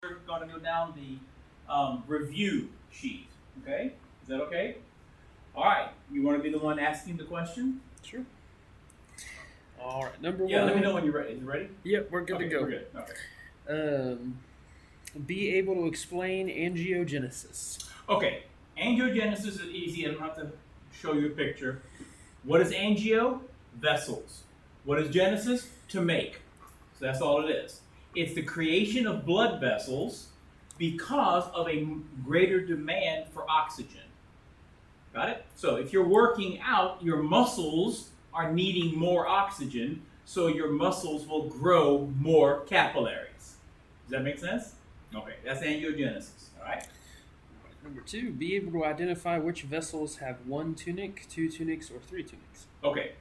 We're going to go down the review sheet. Okay? Is that okay? All right. You want to be the one asking the question? Sure. All right, number Yeah, one. let me know when you're ready. Is you ready? Yep, we're good Okay, to go. We're good. Okay. Be able to explain angiogenesis. Okay. Angiogenesis is easy. I don't have to show you a picture. What is angio? Vessels. What is genesis? To make. So that's all it is. It's the creation of blood vessels because of a greater demand for oxygen. Got it? So if you're working out, your muscles are needing more oxygen, so your muscles will grow more capillaries. Does that make sense? Okay, that's angiogenesis. All right? Number two, be able to identify which vessels have one tunic, two tunics, or three tunics. Okay.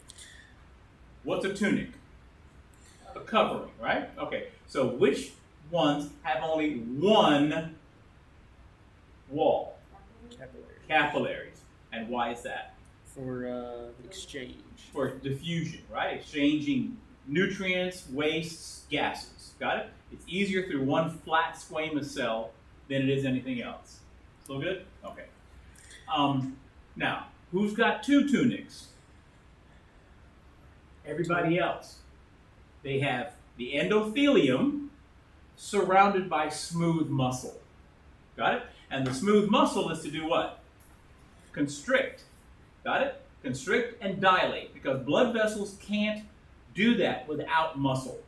What's a tunic? A covering, right? Okay. So which ones have only one wall? Capillaries. And why is that? For exchange. For diffusion, right? Exchanging nutrients, wastes, gases. Got it? It's easier through one flat squamous cell than it is anything else. Still good? Okay. Now, who's got two tunics? Everybody else. They have the endothelium surrounded by smooth muscle. Got it? And the smooth muscle is to do what? Constrict. Got it? Constrict and dilate, because blood vessels can't do that without muscle.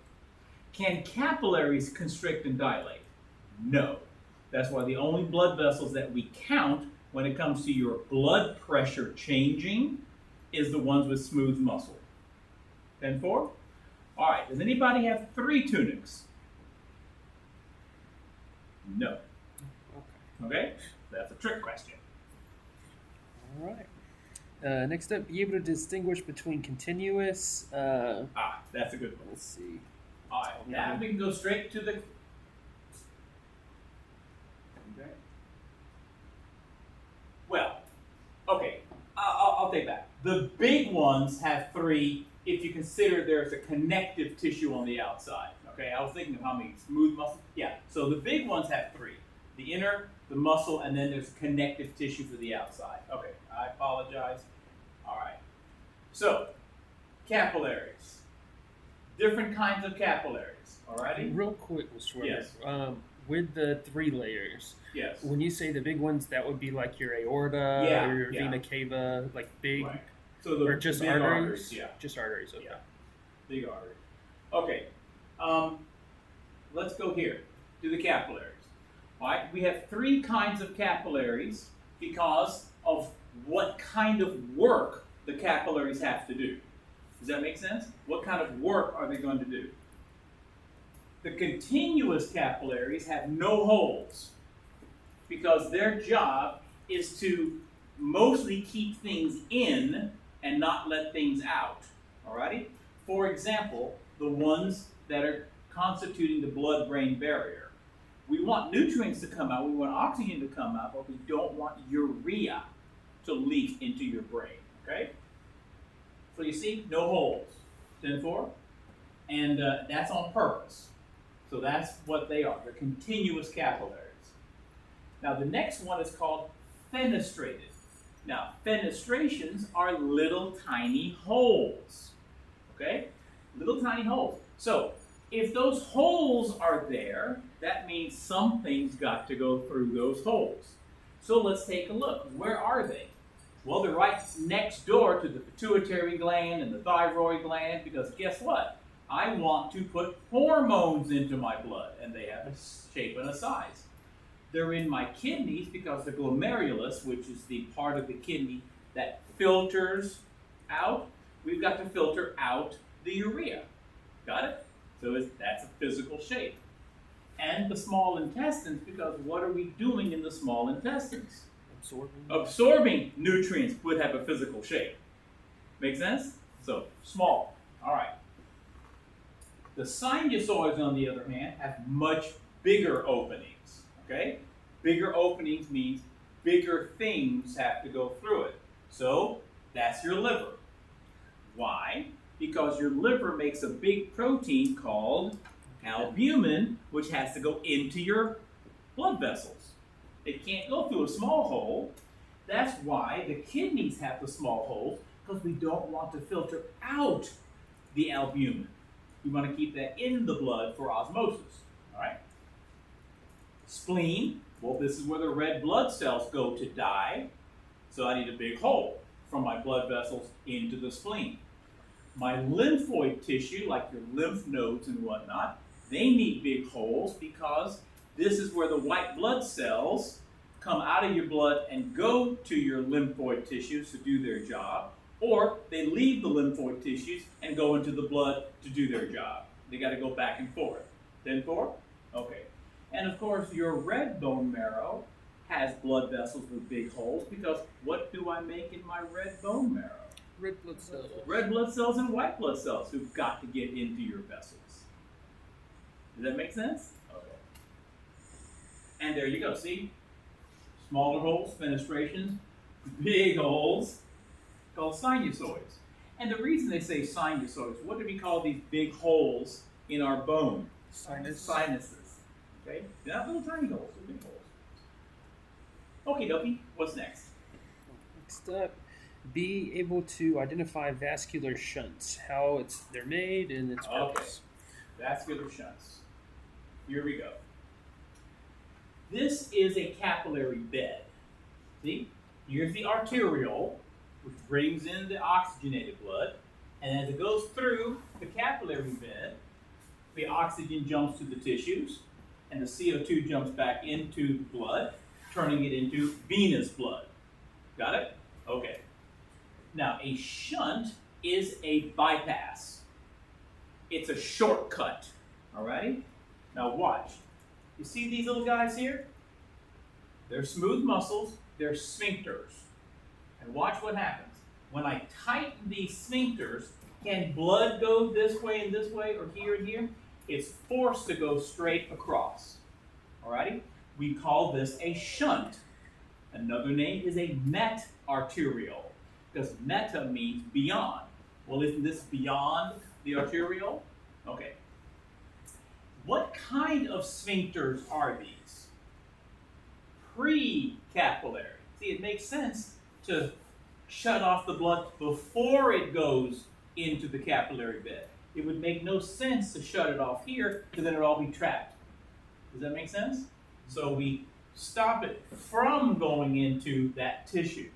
Can capillaries constrict and dilate? No. That's why the only blood vessels that we count when it comes to your blood pressure changing is the ones with smooth muscle. 10-4? All right, does anybody have three tunics? No. Okay? That's a trick question. All right. Next up, be able to distinguish between continuous. That's a good one. Let's see. All right, now we can go straight to the. Okay. Well, okay, I'll take that. The big ones have three if you consider there's a connective tissue on the outside. Okay, I was thinking of how many smooth muscles. Yeah, so the big ones have three: the inner, the muscle, and then there's connective tissue for the outside. Okay, I apologize. All right, so capillaries, different kinds of capillaries. All righty. Real quick, Mr. Weber. Yes. With the three layers. Yes. When you say the big ones, that would be like your aorta or your vena cava, like big. Right. So the or just big arteries? Yeah. Just arteries. Okay. Yeah. Big artery. Okay. Let's go here to the capillaries. All right. We have three kinds of capillaries because of what kind of work the capillaries have to do. Does that make sense? What kind of work are they going to do? The continuous capillaries have no holes because their job is to mostly keep things in and not let things out. Alrighty? For example, the ones that are constituting the blood-brain barrier. We want nutrients to come out, we want oxygen to come out, but we don't want urea to leak into your brain. Okay? So you see, no holes. 10-4? And that's on purpose. So that's what they are. They're continuous capillaries. Now the next one is called fenestrated. Now fenestrations are little tiny holes. Okay? Little tiny holes. So if those holes are there, that means something's got to go through those holes. So let's take a look. Where are they? Well, they're right next door to the pituitary gland and the thyroid gland, because guess what? I want to put hormones into my blood, and they have a shape and a size. They're in my kidneys because the glomerulus, which is the part of the kidney that filters out, we've got to filter out the urea. Got it? So that's a physical shape. And the small intestines, because what are we doing in the small intestines? Absorbing nutrients would have a physical shape. Make sense? So, small. All right. The sinusoids, on the other hand, have much bigger openings. Okay? Bigger openings means bigger things have to go through it. So, that's your liver. Why? Because your liver makes a big protein called Albumin, which has to go into your blood vessels. It can't go through a small hole. That's why the kidneys have the small holes, because we don't want to filter out the albumin. We want to keep that in the blood for osmosis. All right? Spleen, well, this is where the red blood cells go to die. So I need a big hole from my blood vessels into the spleen. My lymphoid tissue, like your lymph nodes and whatnot, they need big holes because this is where the white blood cells come out of your blood and go to your lymphoid tissues to do their job, or they leave the lymphoid tissues and go into the blood to do their job. They got to go back and forth. 10-4? Okay. And of course, your red bone marrow has blood vessels with big holes because what do I make in my red bone marrow? Red blood cells. Red blood cells and white blood cells who've got to get into your vessels. Does that make sense? Okay. And there you go. See? Smaller holes, fenestrations, big holes, called sinusoids. And the reason they say sinusoids, what do we call these big holes in our bone? Sinuses. Okay? They're not little tiny holes, they're big holes. Okie dokie, what's next? Next up, be able to identify vascular shunts, how they're made and its purpose. Okay. Vascular shunts. Here we go. This is a capillary bed. See? Here's the arteriole, which brings in the oxygenated blood, and as it goes through the capillary bed, the oxygen jumps to the tissues, and the CO2 jumps back into the blood, turning it into venous blood. Got it? Okay. Now, a shunt is a bypass. It's a shortcut. Alrighty? Now watch. You see these little guys here? They're smooth muscles, they're sphincters. And watch what happens. When I tighten these sphincters, can blood go this way and this way, or here and here? It's forced to go straight across. Alrighty? We call this a shunt. Another name is a met-arteriole, because meta means beyond. Well, isn't this beyond the arteriole? Okay. What kind of sphincters are these? Pre-capillary. See, it makes sense to shut off the blood before it goes into the capillary bed. It would make no sense to shut it off here, because then it would all be trapped. Does that make sense? So we stop it from going into that tissue.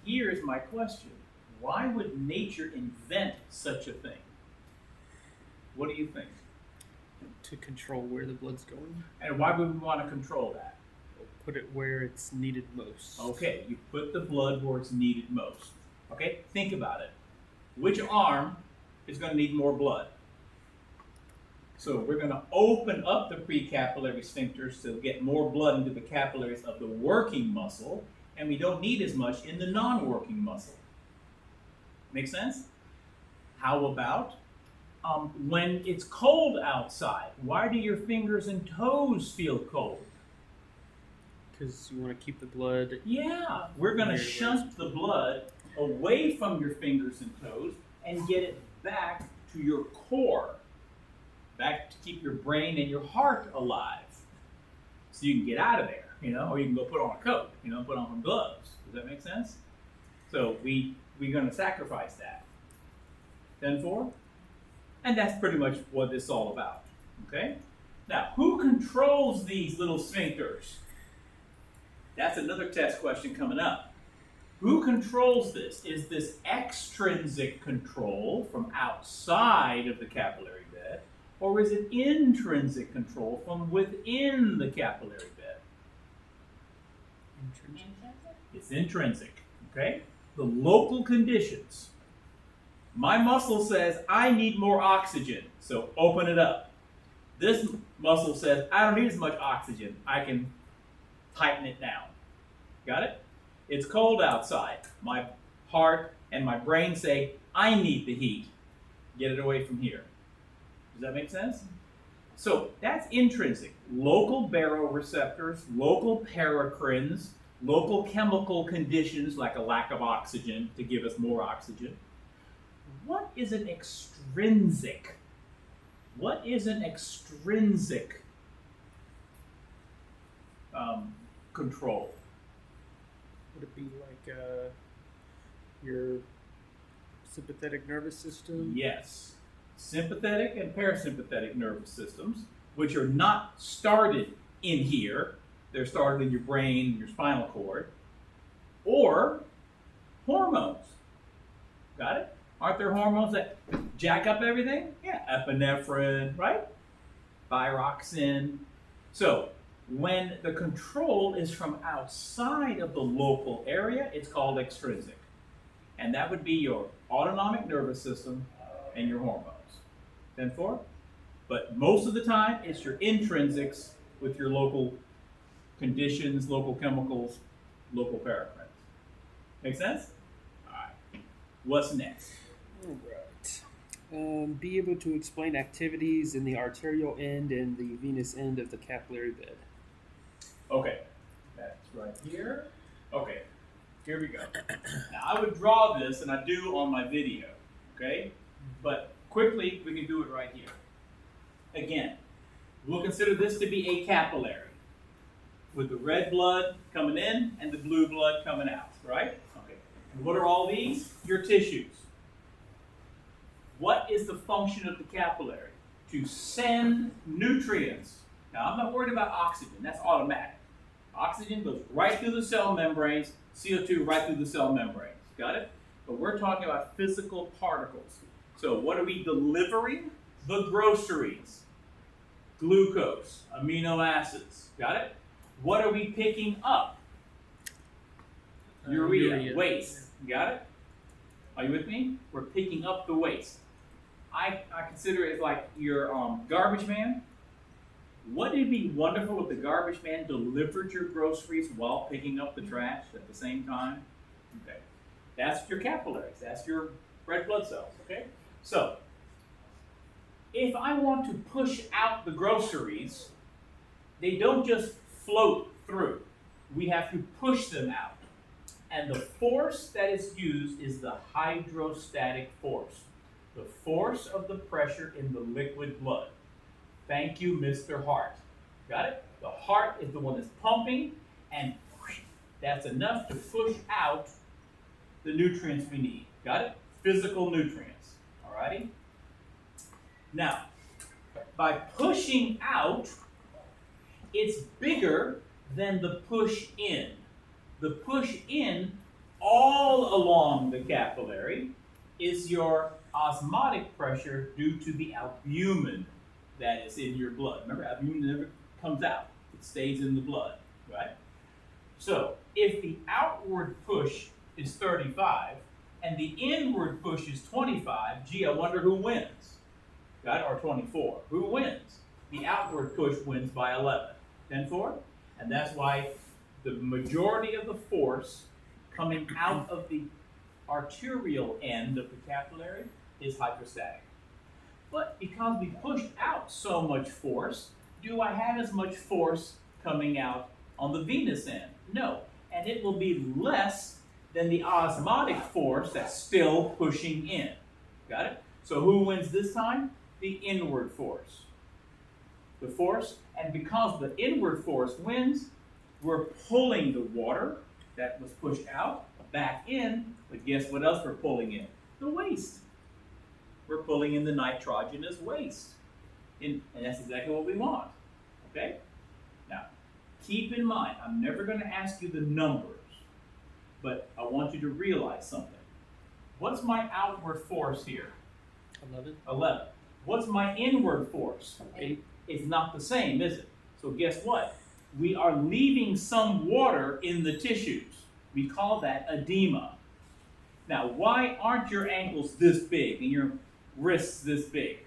Here's my question. Why would nature invent such a thing? What do you think? To control where the blood's going. And why would we want to control that? Put it where it's needed most. Okay, you put the blood where it's needed most. Okay, think about it. Which arm is going to need more blood? So we're going to open up the precapillary sphincters to get more blood into the capillaries of the working muscle, and we don't need as much in the non-working muscle. Make sense? How about when it's cold outside? Why do your fingers and toes feel cold? Because you want to keep the blood. Yeah, we're going to shunt the blood away from your fingers and toes and get it back to your core, back to keep your brain and your heart alive, so you can get out of there, or you can go put on a coat, put on some gloves. Does that make sense? So we're going to sacrifice that. 10-4? And that's pretty much what this is all about. Okay? Now, who controls these little sphincters? That's another test question coming up. Who controls this? Is this extrinsic control from outside of the capillary bed, or is it intrinsic control from within the capillary bed? Intrinsic. It's intrinsic, okay? The local conditions. My muscle says, I need more oxygen, so open it up. This muscle says, I don't need as much oxygen. I can tighten it down. Got it? It's cold outside. My heart and my brain say, I need the heat. Get it away from here. Does that make sense? So that's intrinsic. Local baroreceptors, local paracrines, local chemical conditions like a lack of oxygen to give us more oxygen. What is an extrinsic What is an extrinsic control? Would it be like your sympathetic nervous system? Yes. Sympathetic and parasympathetic nervous systems, which are not started in here, they're started in your brain, your spinal cord, or hormones. Got it? Aren't there hormones that jack up everything? Yeah, epinephrine, right? Thyroxine. So, when the control is from outside of the local area, it's called extrinsic. And that would be your autonomic nervous system and your hormones. 10-4? But most of the time, it's your intrinsics with your local conditions, local chemicals, local paracrines. Make sense? All right. What's next? All right. Be able to explain activities in the arterial end and the venous end of the capillary bed. Okay. That's right here. Okay. Here we go. Now, I would draw this, and I do on my video. Okay? But quickly, we can do it right here. Again, we'll consider this to be a capillary with the red blood coming in and the blue blood coming out, right? Okay. And what are all these? Your tissues. What is the function of the capillary? To send nutrients. Now, I'm not worried about oxygen. That's automatic. Oxygen goes right through the cell membranes, CO2 right through the cell membranes. Got it? But we're talking about physical particles. So what are we delivering? The groceries. Glucose, amino acids. Got it? What are we picking up? Urea, waste. Got it? Are you with me? We're picking up the waste. I consider it like your garbage man. Wouldn't it be wonderful if the garbage man delivered your groceries while picking up the trash at the same time? Okay. That's your capillaries. That's your red blood cells. Okay? So, if I want to push out the groceries, they don't just float through. We have to push them out. And the force that is used is the hydrostatic force. The force of the pressure in the liquid blood. Thank you, Mr. Heart. Got it? The heart is the one that's pumping, and that's enough to push out the nutrients we need. Got it? Physical nutrients. Alrighty? Now, by pushing out, it's bigger than the push in. The push in all along the capillary is your osmotic pressure due to the albumin that is in your blood. Remember, albumin never comes out. It stays in the blood, right? So, if the outward push is 35 and the inward push is 25, gee, I wonder who wins. Got it? Or 24. Who wins? The outward push wins by 11. 10-4? And that's why the majority of the force coming out of the arterial end of the capillary is hydrostatic. But because we pushed out so much force, do I have as much force coming out on the venous end? No. And it will be less than the osmotic force that's still pushing in. Got it? So who wins this time? The inward force. The force, and because the inward force wins, we're pulling the water that was pushed out back in, but guess what else we're pulling in? The waste. We're pulling in the nitrogenous waste. And that's exactly what we want. Okay? Now, keep in mind, I'm never going to ask you the numbers, but I want you to realize something. What's my outward force here? 11. 11. What's my inward force? 8. It's not the same, is it? So guess what? We are leaving some water in the tissues. We call that edema. Now, why aren't your ankles this big and your wrists this big?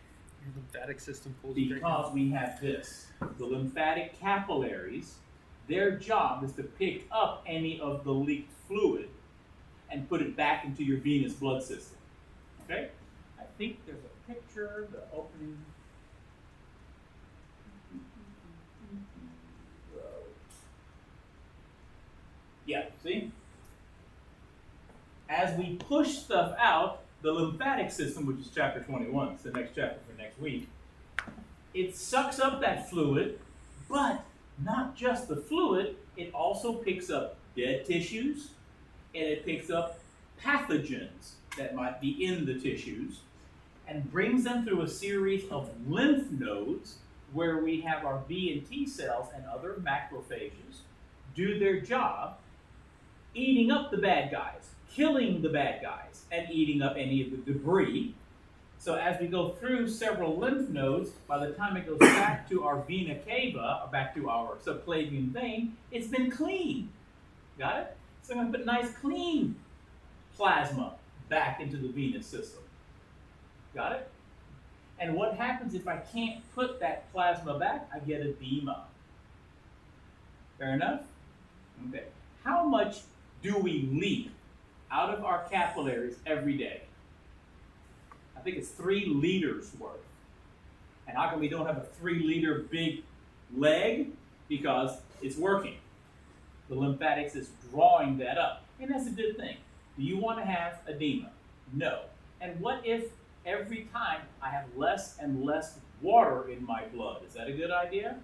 Your lymphatic system pulls Because we have this. The lymphatic capillaries, their job is to pick up any of the leaked fluid and put it back into your venous blood system. Okay? I think there's a picture, the opening. Yeah, see? As we push stuff out, the lymphatic system, which is chapter 21, it's the next chapter for next week, it sucks up that fluid, but not just the fluid, it also picks up dead tissues, and it picks up pathogens that might be in the tissues, and brings them through a series of lymph nodes where we have our B and T cells and other macrophages do their job, eating up the bad guys, killing the bad guys, and eating up any of the debris. So as we go through several lymph nodes, by the time it goes back to our vena cava, or back to our subclavian vein, it's been cleaned. Got it? So I'm going to put nice clean plasma back into the venous system. Got it? And what happens if I can't put that plasma back? I get edema. Fair enough? Okay. How much do we leak out of our capillaries every day? I think it's 3 liters worth. And how come we don't have a 3-liter big leg? Because it's working. The lymphatics is drawing that up. And that's a good thing. Do you want to have edema? No. And what if every time I have less and less water in my blood? Is that a good idea?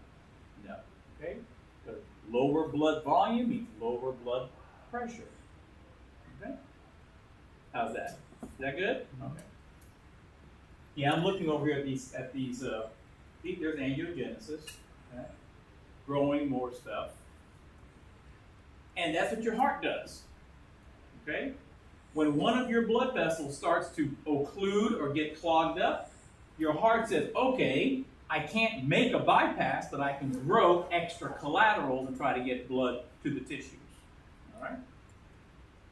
No. Okay? Because lower blood volume means lower blood pressure. Okay? How's that? Is that good? Okay. Yeah, I'm looking over here at these there's angiogenesis, okay? Growing more stuff. And that's what your heart does. Okay? When one of your blood vessels starts to occlude or get clogged up, your heart says, okay, I can't make a bypass, but I can grow extra collaterals and try to get blood to the tissues. All right?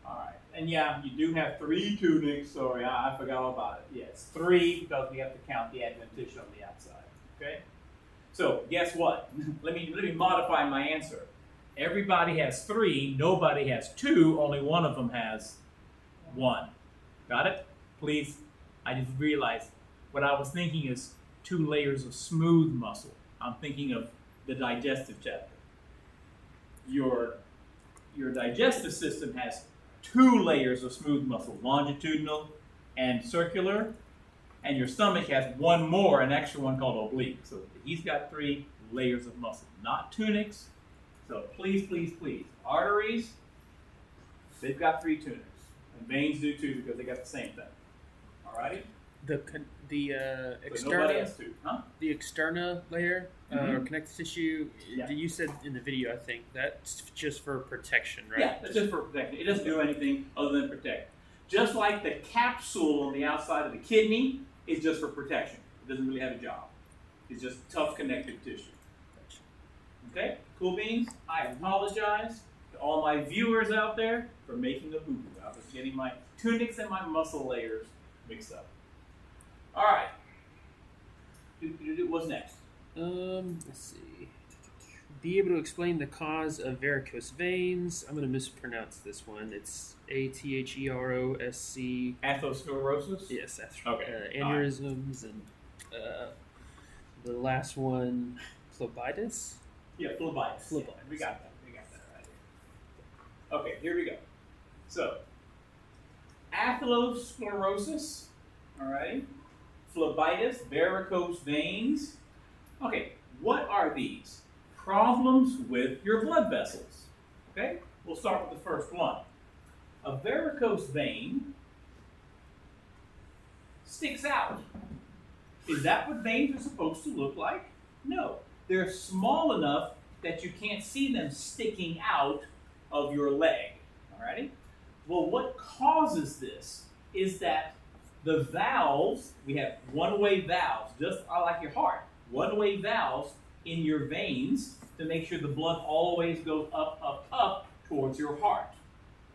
All right. And yeah, you do have 3 tunics. Sorry, I forgot all about it. Yes, 3 because we have to count the adventitia on the outside. Okay? So guess what? let me modify my answer. Everybody has 3, nobody has 2, only one of them has 1. Got it? Please, I just realized what I was thinking is 2 layers of smooth muscle. I'm thinking of the digestive chapter. Your digestive system has 2 layers of smooth muscle, longitudinal and circular, and your stomach has 1 more, an extra one called oblique. So he's got 3 layers of muscle, not tunics. So please, please, please, arteries, they've got 3 tunics, and veins do too because they got the same thing. All righty? The So nobody has 2, huh? the externa layer or connective tissue. Yeah. You said in the video, I think that's just for protection, right? Yeah, that's just for protection. It doesn't do anything other than protect. Just like the capsule on the outside of the kidney is just for protection. It doesn't really have a job. It's just tough connective tissue. Okay, cool beans. I apologize to all my viewers out there for making a boo-boo. I was getting my tunics and my muscle layers mixed up. All right. What's next? Let's see. Be able to explain the cause of varicose veins. I'm going to mispronounce this one. It's ATHEROSC. Atherosclerosis? Yes, that's Okay. aneurysms and the last one, phlebitis. Yeah, phlebitis. Phlebitis. Yeah, we got that. We got that right here. Okay, here we go. So, atherosclerosis, all right, phlebitis, varicose veins. Okay, what are these? Problems with your blood vessels. Okay, we'll start with the first one. A varicose vein sticks out. Is that what veins are supposed to look like? No. They're small enough that you can't see them sticking out of your leg. Alrighty? Well, what causes this is that the valves, we have one-way valves, just like your heart, one-way valves in your veins to make sure the blood always goes up, up, up towards your heart.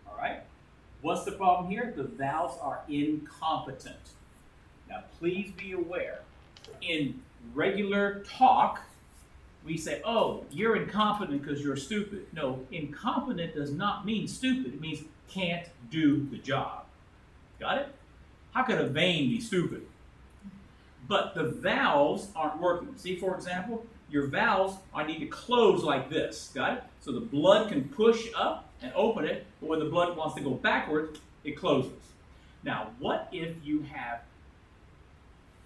Alright? What's the problem here? The valves are incompetent. Now, please be aware, in regular talk, we say, oh, you're incompetent because you're stupid. No, incompetent does not mean stupid. It means can't do the job. Got it? How could a vein be stupid? But the valves aren't working. See, for example, your valves need to close like this. Got it? So the blood can push up and open it, but when the blood wants to go backward, it closes. Now, what if you have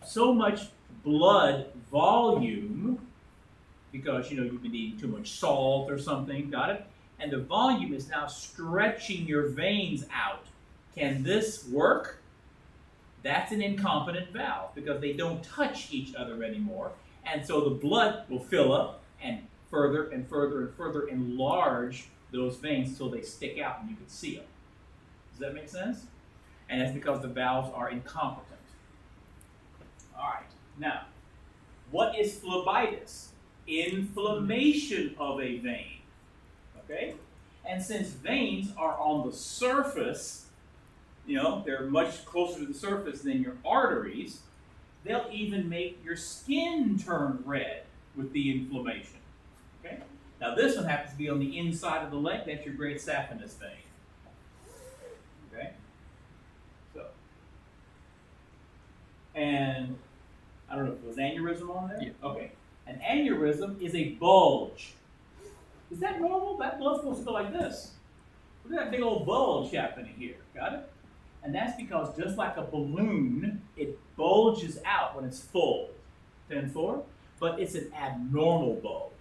so much blood volume because you've been eating too much salt or something, got it? And the volume is now stretching your veins out. Can this work? That's an incompetent valve because they don't touch each other anymore. And so the blood will fill up and further and further and further enlarge those veins until they stick out and you can see them. Does that make sense? And that's because the valves are incompetent. All right, now, what is phlebitis? Inflammation of a vein. Okay? And since veins are on the surface, they're much closer to the surface than your arteries, they'll even make your skin turn red with the inflammation. Okay? Now this one happens to be on the inside of the leg. That's your great saphenous vein. Okay? So, and I don't know if it was aneurysm on there? Yeah. Okay. An aneurysm is a bulge. Is that normal? That blood's supposed to go like this. Look at that big old bulge happening here. Got it? And that's because just like a balloon, it bulges out when it's full. 10-4? But it's an abnormal bulge.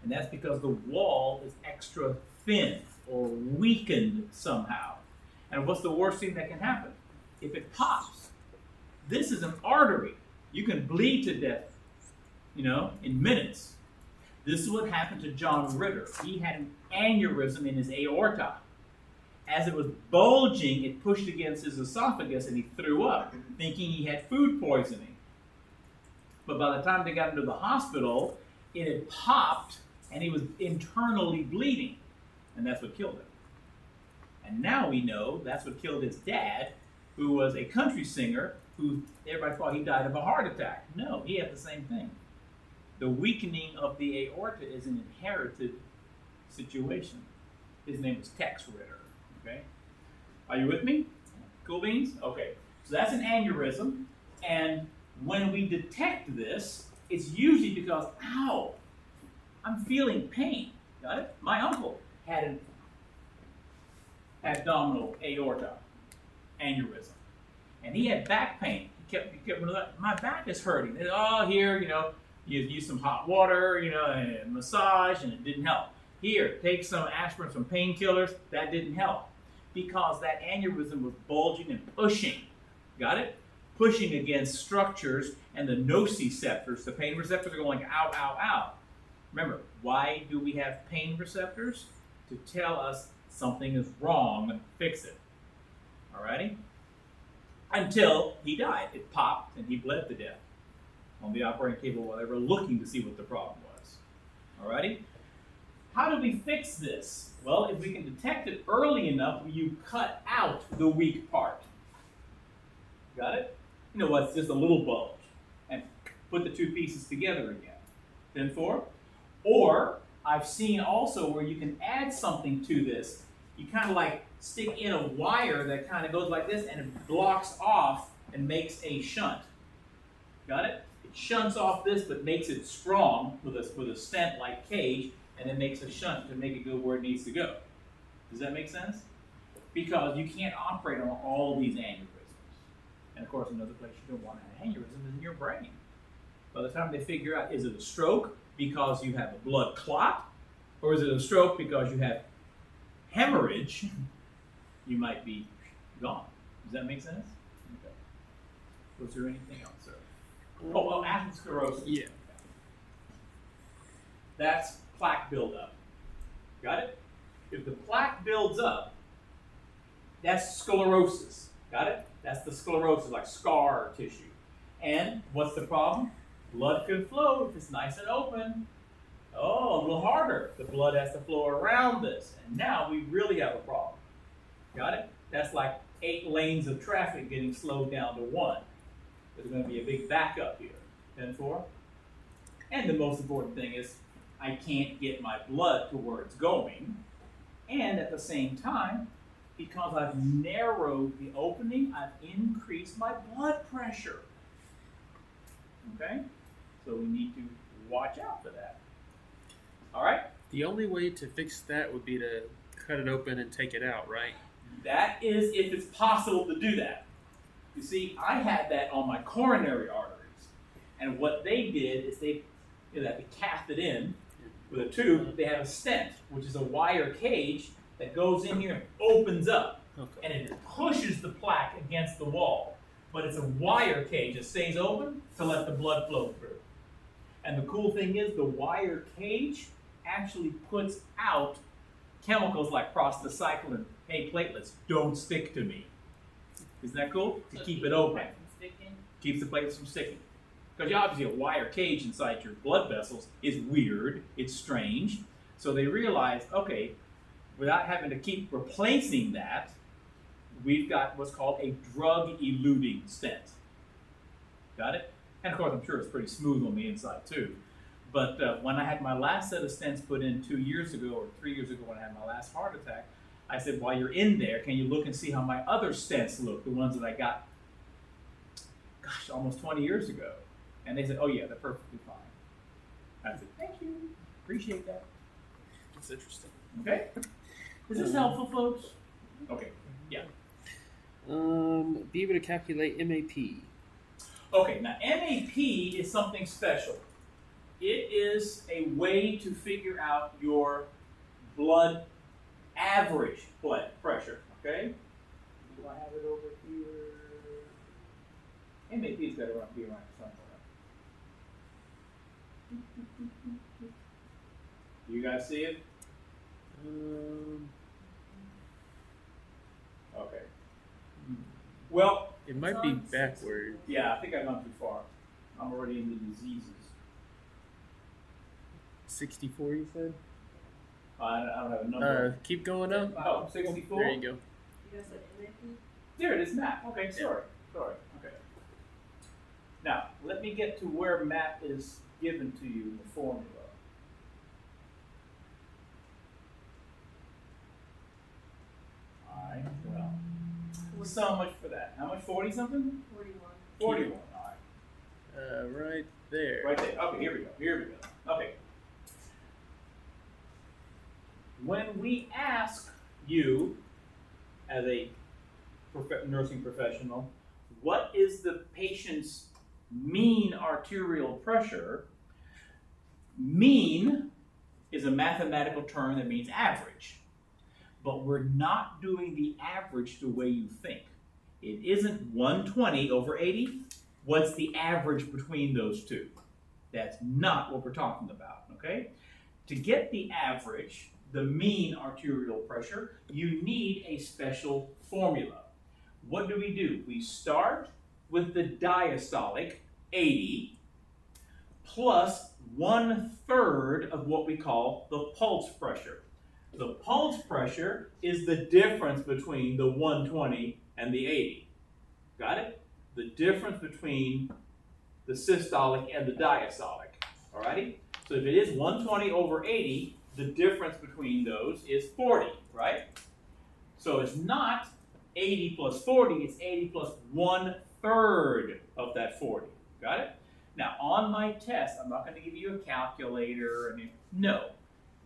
And that's because the wall is extra thin or weakened somehow. And what's the worst thing that can happen? If it pops. This is an artery. You can bleed to death, in minutes. This is what happened to John Ritter. He had an aneurysm in his aorta. As it was bulging, it pushed against his esophagus and he threw up, thinking he had food poisoning. But by the time they got him to the hospital, it had popped and he was internally bleeding. And that's what killed him. And now we know that's what killed his dad, who was a country singer, who everybody thought he died of a heart attack. No, he had the same thing. The weakening of the aorta is an inherited situation. His name was Tex Ritter. Okay, are you with me? Cool beans? Okay, so that's an aneurysm, and when we detect this, it's usually because, ow, I'm feeling pain. Got it? My uncle had an abdominal aorta aneurysm, and he had back pain. He kept my back is hurting. Here, you use some hot water, and massage, and it didn't help. Here, take some aspirin, some painkillers. That didn't help because that aneurysm was bulging and pushing. Got it? Pushing against structures and the nociceptors. The pain receptors are going out, out, out. Remember, why do we have pain receptors? To tell us something is wrong, fix it. Alrighty? Until he died. It popped and he bled to death on the operating table while they were looking to see what the problem was. Alrighty? How do we fix this? Well, if we can detect it early enough, you cut out the weak part. Got it? It's just a little bulge. And put the two pieces together again. 10-4? Or, I've seen also where you can add something to this. You kind of like stick in a wire that kind of goes like this and it blocks off and makes a shunt. Got it? It shunts off this but makes it strong with a stent-like cage, and then makes a shunt to make it go where it needs to go. Does that make sense? Because you can't operate on all these aneurysms. And of course, another place you don't want an aneurysm is in your brain. By the time they figure out, is it a stroke because you have a blood clot, or is it a stroke because you have hemorrhage, you might be gone. Does that make sense? Okay. Was there anything else, sir? Oh, well, atherosclerosis. Yeah. That's plaque buildup. Got it? If the plaque builds up, that's sclerosis. Got it? That's the sclerosis, like scar tissue. And what's the problem? Blood can flow if it's nice and open. Oh, a little harder. The blood has to flow around this. And now we really have a problem. Got it? That's like 8 lanes of traffic getting slowed down to 1. There's going to be a big backup here. 10-4. And the most important thing is I can't get my blood to where it's going. And at the same time, because I've narrowed the opening, I've increased my blood pressure. Okay? So we need to watch out for that. All right? The only way to fix that would be to cut it open and take it out, right? That is if it's possible to do that. You see, I had that on my coronary arteries. And what they did is they cath it in with a tube. They have a stent, which is a wire cage that goes in here and opens up, and it pushes the plaque against the wall. But it's a wire cage that stays open to let the blood flow through. And the cool thing is the wire cage actually puts out chemicals like prostacyclin. Hey, platelets, don't stick to me. Isn't that cool? To keep it open. Keeps the platelets from sticking. Because obviously a wire cage inside your blood vessels is weird, it's strange. So they realized, okay, without having to keep replacing that, we've got what's called a drug-eluting stent. Got it? And of course, I'm sure it's pretty smooth on the inside too. But when I had my last set of stents put in 2 years ago or 3 years ago when I had my last heart attack, I said, while you're in there, can you look and see how my other stents look, the ones that I got, gosh, almost 20 years ago? And they said, oh yeah, they're perfectly fine. I said, thank you, appreciate that. That's interesting. Okay? Is this helpful, folks? Okay, yeah. Be able to calculate MAP. Okay, now MAP is something special. It is a way to figure out your blood average blood pressure, okay? Do I have it over here? MAP's got to be around somewhere. You guys see it? Okay. Well, it might be backward. Yeah, I think I've gone too far. I'm already in the diseases. 64, you said? I don't have a number. Keep going up. Oh, 64? There you go. You guys said MAP? There it is, MAP. Okay, sorry. Okay. Now, let me get to where MAP is given to you in the formula. Alright, well, so much for that. How much? 40 something? 41. 41, alright. Right there. Right there. Okay, here we go. Okay. When we ask you, as a nursing professional, what is the patient's mean arterial pressure? Mean is a mathematical term that means average. But we're not doing the average the way you think. It isn't 120 over 80. What's the average between those two? That's not what we're talking about, okay? To get the average, the mean arterial pressure, you need a special formula. What do? We start with the diastolic, 80, plus 1/3 of what we call the pulse pressure. The pulse pressure is the difference between the 120 and the 80. Got it? The difference between the systolic and the diastolic. Alrighty? So if it is 120 over 80, the difference between those is 40, right? So it's not 80 plus 40, it's 80 plus 1/3 of that 40. Got it? Now, on my test, I'm not going to give you a calculator. No.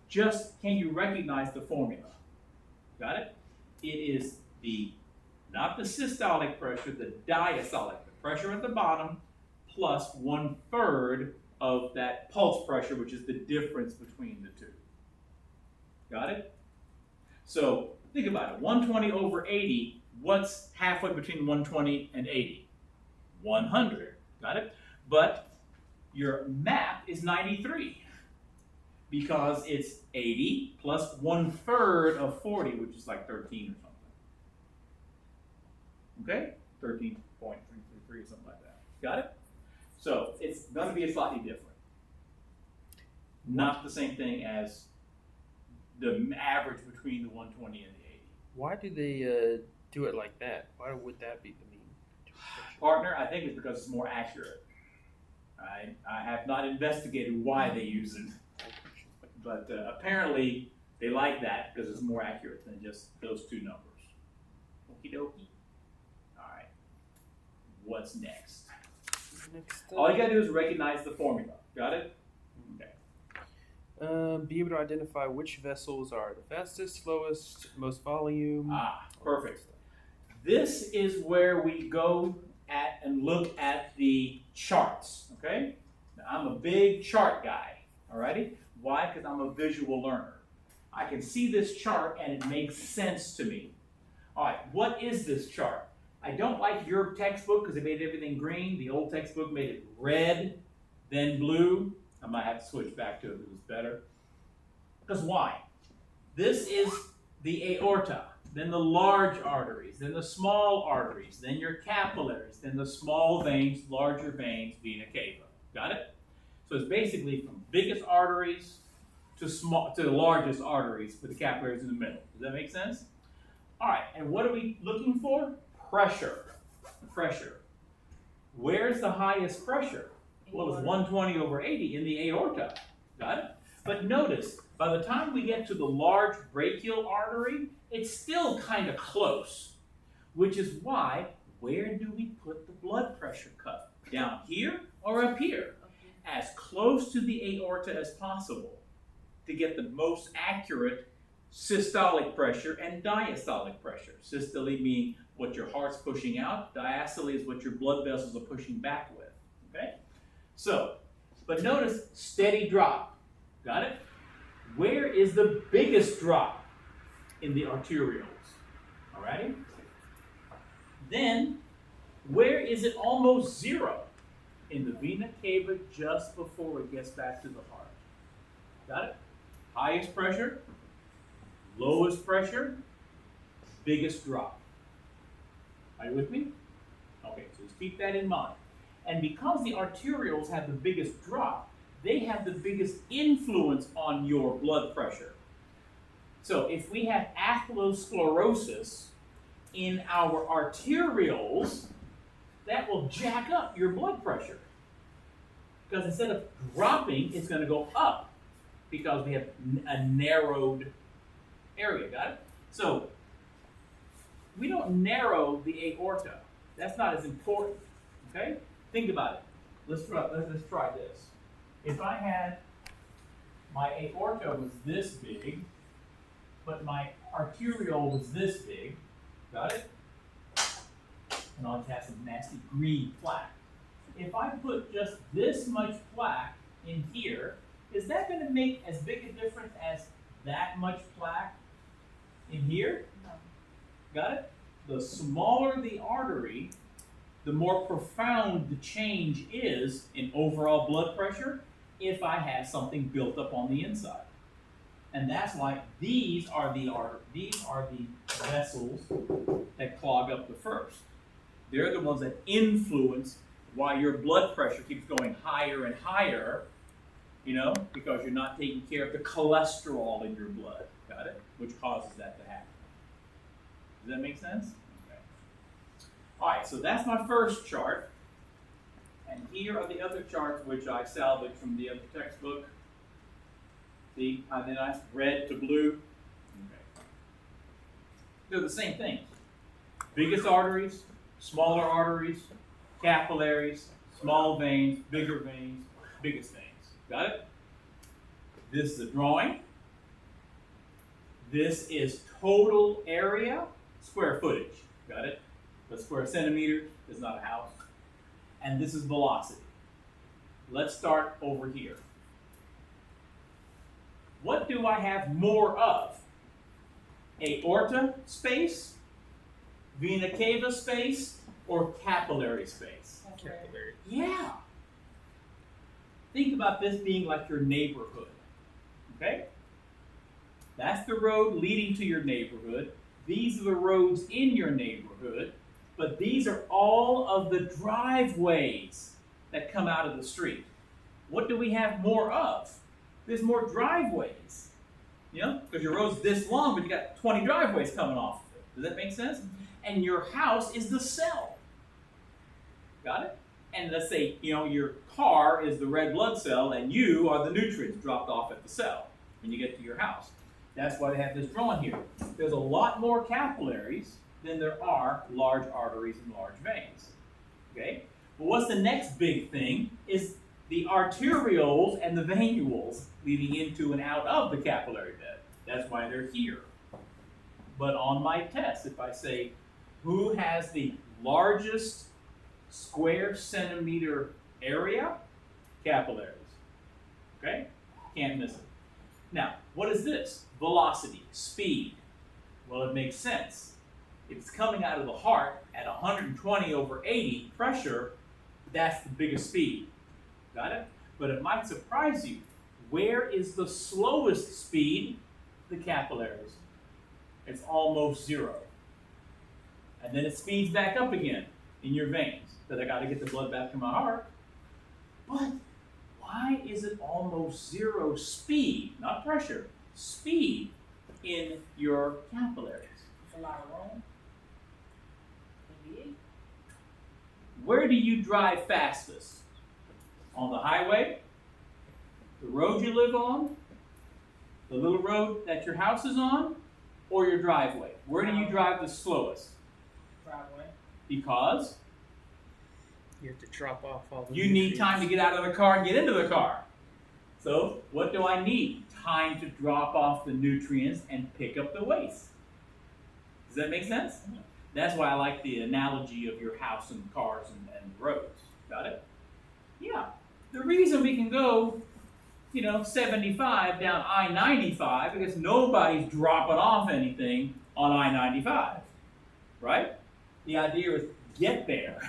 Just can you recognize the formula? Got it? It is not the systolic pressure, the diastolic, the pressure at the bottom, plus 1/3 of that pulse pressure, which is the difference between the two. Got it? So think about it. 120 over 80, what's halfway between 120 and 80? 100. Got it? But your MAP is 93 because it's 80 plus 1/3 of 40, which is like 13 or something. Okay? 13.333 or something like that. Got it? So it's going to be slightly different. Not the same thing as the average between the 120 and the 80. Why do they do it like that? Why would that be the mean? Partner, I think it's because it's more accurate. I have not investigated why they use it, but apparently they like that because it's more accurate than just those two numbers. Okie dokie. All right. What's next? All you gotta do is recognize the formula. Got it? Okay. Be able to identify which vessels are the fastest, slowest, most volume. Perfect. This is where we go at and look at the charts. Okay? Now, I'm a big chart guy. Alrighty? Why? Because I'm a visual learner. I can see this chart and it makes sense to me. Alright, what is this chart? I don't like your textbook because it made everything green. The old textbook made it red, then blue. I might have to switch back to it if it was better. Because why? This is the aorta, then the large arteries, then the small arteries, then your capillaries, then the small veins, larger veins, vena cava. Got it? So it's basically from biggest arteries to the largest arteries with the capillaries in the middle. Does that make sense? All right, and what are we looking for? Pressure. Pressure. Where's the highest pressure? Well, it's 120 over 80 in the aorta. Got it? But notice, by the time we get to the large brachial artery, it's still kind of close. Which is why, where do we put the blood pressure cuff? Down here or up here? As close to the aorta as possible to get the most accurate systolic pressure and diastolic pressure. Systole meaning what your heart's pushing out. Diastole is what your blood vessels are pushing back with. Okay? So, but notice steady drop. Got it? Where is the biggest drop? In the arterioles. Alrighty? Then, where is it almost zero? In the vena cava just before it gets back to the heart. Got it? Highest pressure, lowest pressure, biggest drop. Are you with me? Okay, so just keep that in mind. And because the arterioles have the biggest drop, they have the biggest influence on your blood pressure. So if we have atherosclerosis in our arterioles, that will jack up your blood pressure. Because instead of dropping, it's going to go up because we have a narrowed area. Got it? So we don't narrow the aorta. That's not as important. Okay? Think about it. Let's try this. If I had my aorta was this big, but my arteriole was this big, got it? And I'll just have some nasty green plaque. If I put just this much plaque in here, is that going to make as big a difference as that much plaque in here? No. Got it? The smaller the artery, the more profound the change is in overall blood pressure if I have something built up on the inside. And that's why these are the vessels that clog up the first. They're the ones that influence why your blood pressure keeps going higher and higher, because you're not taking care of the cholesterol in your blood, got it? Which causes that to happen. Does that make sense? Okay. All right, so that's my first chart. And here are the other charts which I salvaged from the other textbook. See, and then I red to blue. Okay. They're the same thing. Biggest arteries, smaller arteries, capillaries, small veins, biggest veins. Got it? This is a drawing. This is total area, square footage. Got it? The square centimeters is not a house. And this is velocity. Let's start over here. What do I have more of? Aorta space, vena cava space, or capillary space? Capillary. Yeah. Think about this being like your neighborhood. Okay? That's the road leading to your neighborhood. These are the roads in your neighborhood. But these are all of the driveways that come out of the street. What do we have more of? There's more driveways. Because your road's this long, but you got 20 driveways coming off of it. Does that make sense? And your house is the cell. Got it? And let's say, your car is the red blood cell and you are the nutrients dropped off at the cell when you get to your house. That's why they have this drawn here. There's a lot more capillaries than there are large arteries and large veins. Okay? But what's the next big thing is the arterioles and the venules leading into and out of the capillary bed. That's why they're here. But on my test, if I say, who has the largest square centimeter area, capillaries. Okay? Can't miss it. Now, what is this? Velocity, speed. Well, it makes sense. If it's coming out of the heart at 120 over 80 pressure, that's the biggest speed. Got it? But it might surprise you. Where is the slowest speed? The capillaries. It's almost zero. And then it speeds back up again in your veins, because I got to get the blood back to my heart. But why is it almost zero speed, not pressure, speed in your capillaries? It's a lot of room. Maybe. Where do you drive fastest? On the highway? The road you live on? The little road that your house is on? Or your driveway? Where do you drive the slowest? Driveway. Because You have to drop off all the you need nutrients. time to get out of the car and get into the car. So what do I need? Time to drop off the nutrients and pick up the waste. Does that make sense? That's why I like the analogy of your house and cars and roads. Got it? Yeah. The reason we can go, 75 down I-95 because nobody's dropping off anything on I-95, right? The idea is get there,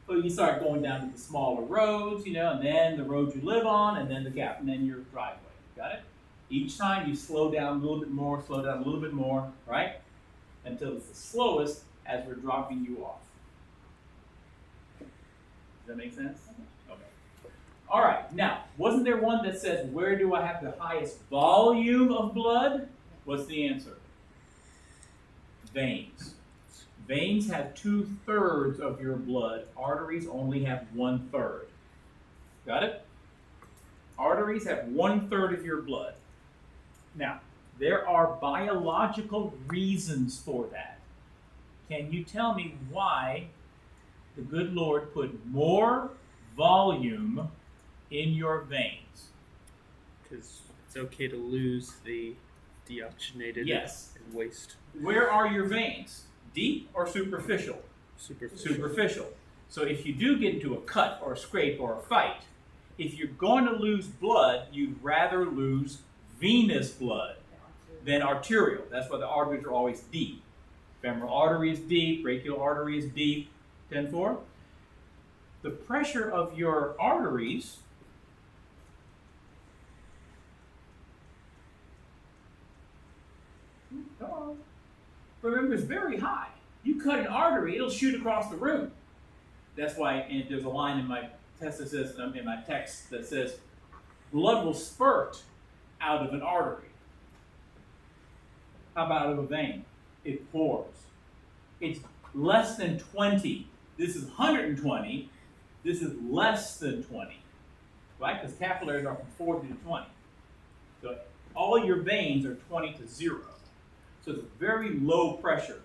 So you start going down to the smaller roads, and then the road you live on, and then the gap, and then your driveway. Got it? Each time you slow down a little bit more, slow down a little bit more, right? Until it's the slowest as we're dropping you off. Does that make sense? Okay. All right. Now, wasn't there one that says, where do I have the highest volume of blood? What's the answer? Veins. Veins have 2/3 of your blood. Arteries only have 1/3. Got it? Arteries have 1/3 of your blood. Now, there are biological reasons for that. Can you tell me why the good Lord put more volume in your veins? Because it's okay to lose the deoxygenated Yes. and waste. Where are your veins? Deep or superficial? Superficial. Superficial. So if you do get into a cut or a scrape or a fight, if you're going to lose blood, you'd rather lose venous blood than arterial. That's why the arteries are always deep. Femoral artery is deep, brachial artery is deep. 10-4. The pressure of your arteries remember, it's very high. You cut an artery, it'll shoot across the room. That's why, and there's a line in my text that says, blood will spurt out of an artery. How about out of a vein? It pours. It's less than 20. This is 120. This is less than 20. Right? Because capillaries are from 40 to 20. So all your veins are 20 to 0. So it's very low pressure.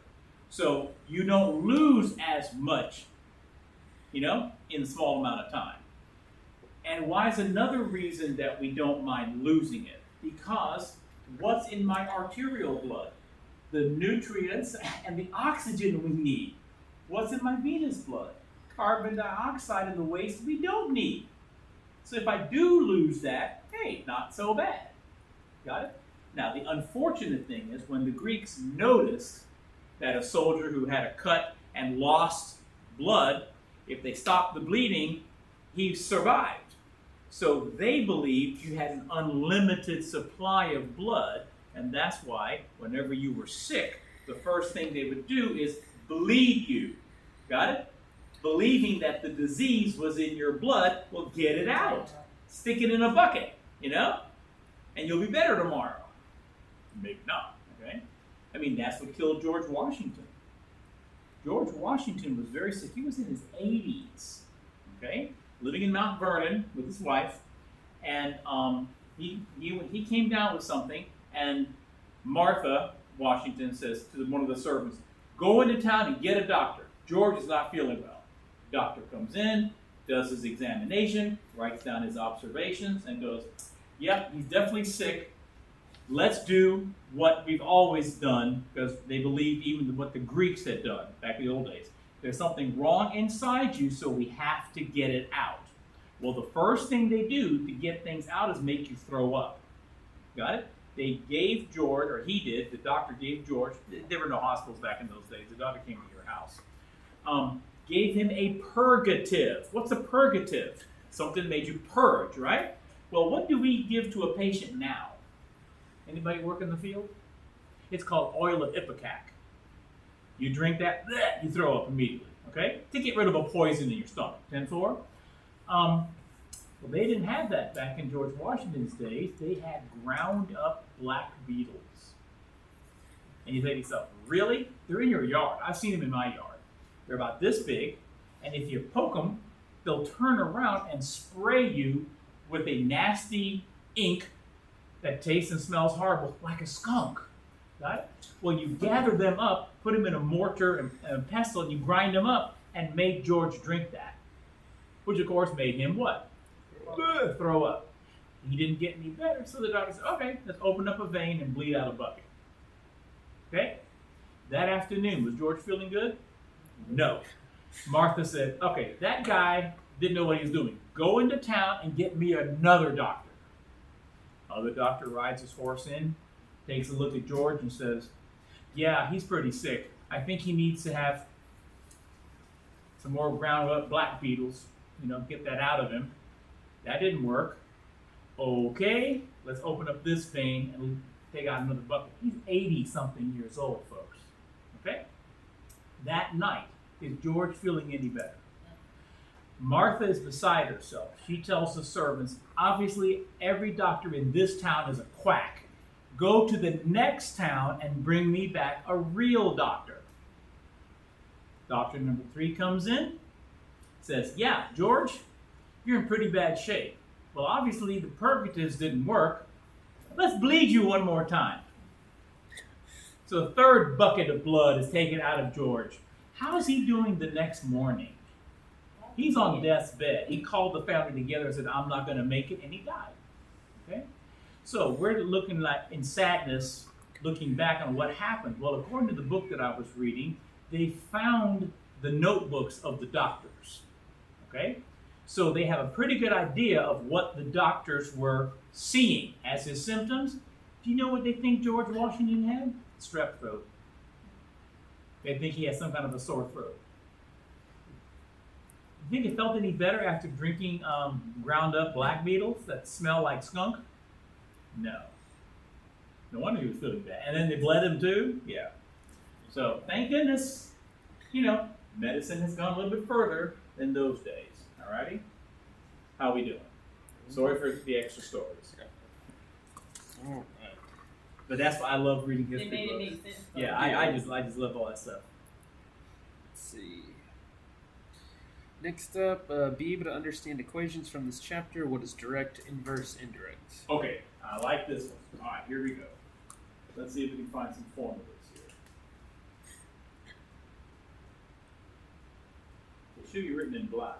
So you don't lose as much, in a small amount of time. And why is another reason that we don't mind losing it? Because what's in my arterial blood? The nutrients and the oxygen we need. What's in my venous blood? Carbon dioxide and the waste we don't need. So if I do lose that, hey, not so bad. Got it? Now, the unfortunate thing is when the Greeks noticed that a soldier who had a cut and lost blood, if they stopped the bleeding, he survived. So they believed you had an unlimited supply of blood, and that's why whenever you were sick, the first thing they would do is bleed you. Got it? Believing that the disease was in your blood, well, get it out. Stick it in a bucket, and you'll be better tomorrow. Maybe not, okay? That's what killed George Washington. George Washington was very sick. He was in his 80s, okay? Living in Mount Vernon with his wife, and he came down with something, and Martha Washington says to one of the servants, go into town and get a doctor. George is not feeling well. Doctor comes in, does his examination, writes down his observations, and goes, yep, he's definitely sick. Let's do what we've always done, because they believed even what the Greeks had done back in the old days. There's something wrong inside you, so we have to get it out. Well, the first thing they do to get things out is make you throw up. Got it? They gave George, or he did, the doctor gave George, there were no hospitals back in those days, the doctor came to your house, gave him a purgative. What's a purgative? Something made you purge, right? Well, what do we give to a patient now? Anybody work in the field? It's called oil of ipecac. You drink that, you throw up immediately, okay? To get rid of a poison in your stomach. 10-4. Well, they didn't have that back in George Washington's days. They had ground up black beetles. And you say to yourself, really? They're in your yard. I've seen them in my yard. They're about this big, and if you poke them, they'll turn around and spray you with a nasty ink that tastes and smells horrible, like a skunk. Right? Well, you gather them up, put them in a mortar and a pestle, and you grind them up and made George drink that. Which, of course, made him what? Throw up. He didn't get any better, so the doctor said, okay, let's open up a vein and bleed out a bucket. Okay? That afternoon, was George feeling good? No. Martha said, okay, that guy didn't know what he was doing. Go into town and get me another doctor. Other doctor rides his horse in, takes a look at George and says, yeah, he's pretty sick. I think he needs to have some more ground up black beetles, get that out of him. That didn't work. Okay, let's open up this vein and take out another bucket. He's 80-something years old, folks. Okay? That night, is George feeling any better? Martha is beside herself. She tells the servants, obviously every doctor in this town is a quack. Go to the next town and bring me back a real doctor. Doctor number 3 comes in, says, yeah, George, you're in pretty bad shape. Well, obviously the purgatives didn't work. Let's bleed you one more time. So the third bucket of blood is taken out of George. How is he doing the next morning? He's on death's bed. He called the family together and said, I'm not going to make it, and he died. Okay? So we're looking like in sadness, looking back on what happened. Well, according to the book that I was reading, they found the notebooks of the doctors. Okay? So they have a pretty good idea of what the doctors were seeing as his symptoms. Do you know what they think George Washington had? Strep throat. They think he had some kind of a sore throat. You think it felt any better after drinking ground up black beetles that smell like skunk? No. No wonder he was feeling bad. And then they bled him too? Yeah. So thank goodness, medicine has gone a little bit further than those days. Alrighty? How we doing? Sorry for the extra stories. All right. But that's why I love reading history It made it books. make sense. Yeah, I just love all that stuff. Let's see. Next up, be able to understand equations from this chapter. What is direct, inverse, indirect? Okay, I like this one. All right, here we go. Let's see if we can find some formulas here. It should be written in black.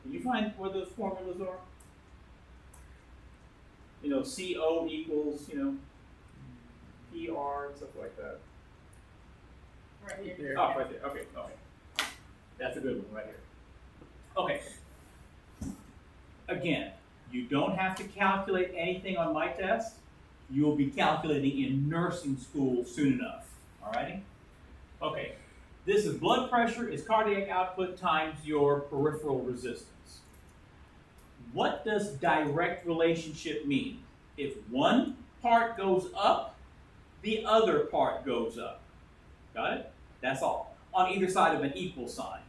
Can you find where those formulas are? CO equals, PR and stuff like that. Right here. Oh, right there. Okay. That's a good one right here. Okay. Again, you don't have to calculate anything on my test. You will be calculating in nursing school soon enough. Alrighty? Okay. This is blood pressure is cardiac output times your peripheral resistance. What does direct relationship mean? If one part goes up, the other part goes up. Got it? That's all. On either side of an equal sign.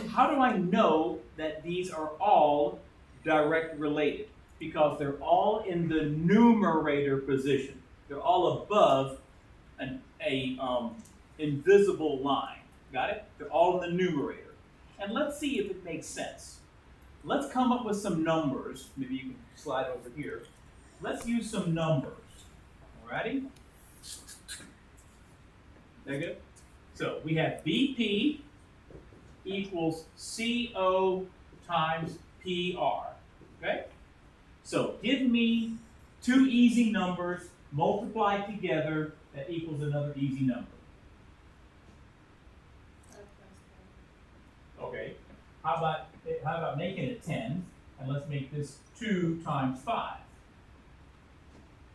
How do I know that these are all direct related? Because they're all in the numerator position. They're all above an invisible line. Got it? They're all in the numerator. And let's see if it makes sense. Let's come up with some numbers. Maybe you can slide over here. Let's use some numbers. Alrighty? That good? So we have BP equals CO times PR. Okay? So give me two easy numbers multiplied together that equals another easy number? Okay. How about making it 10, and let's make this 2 times 5.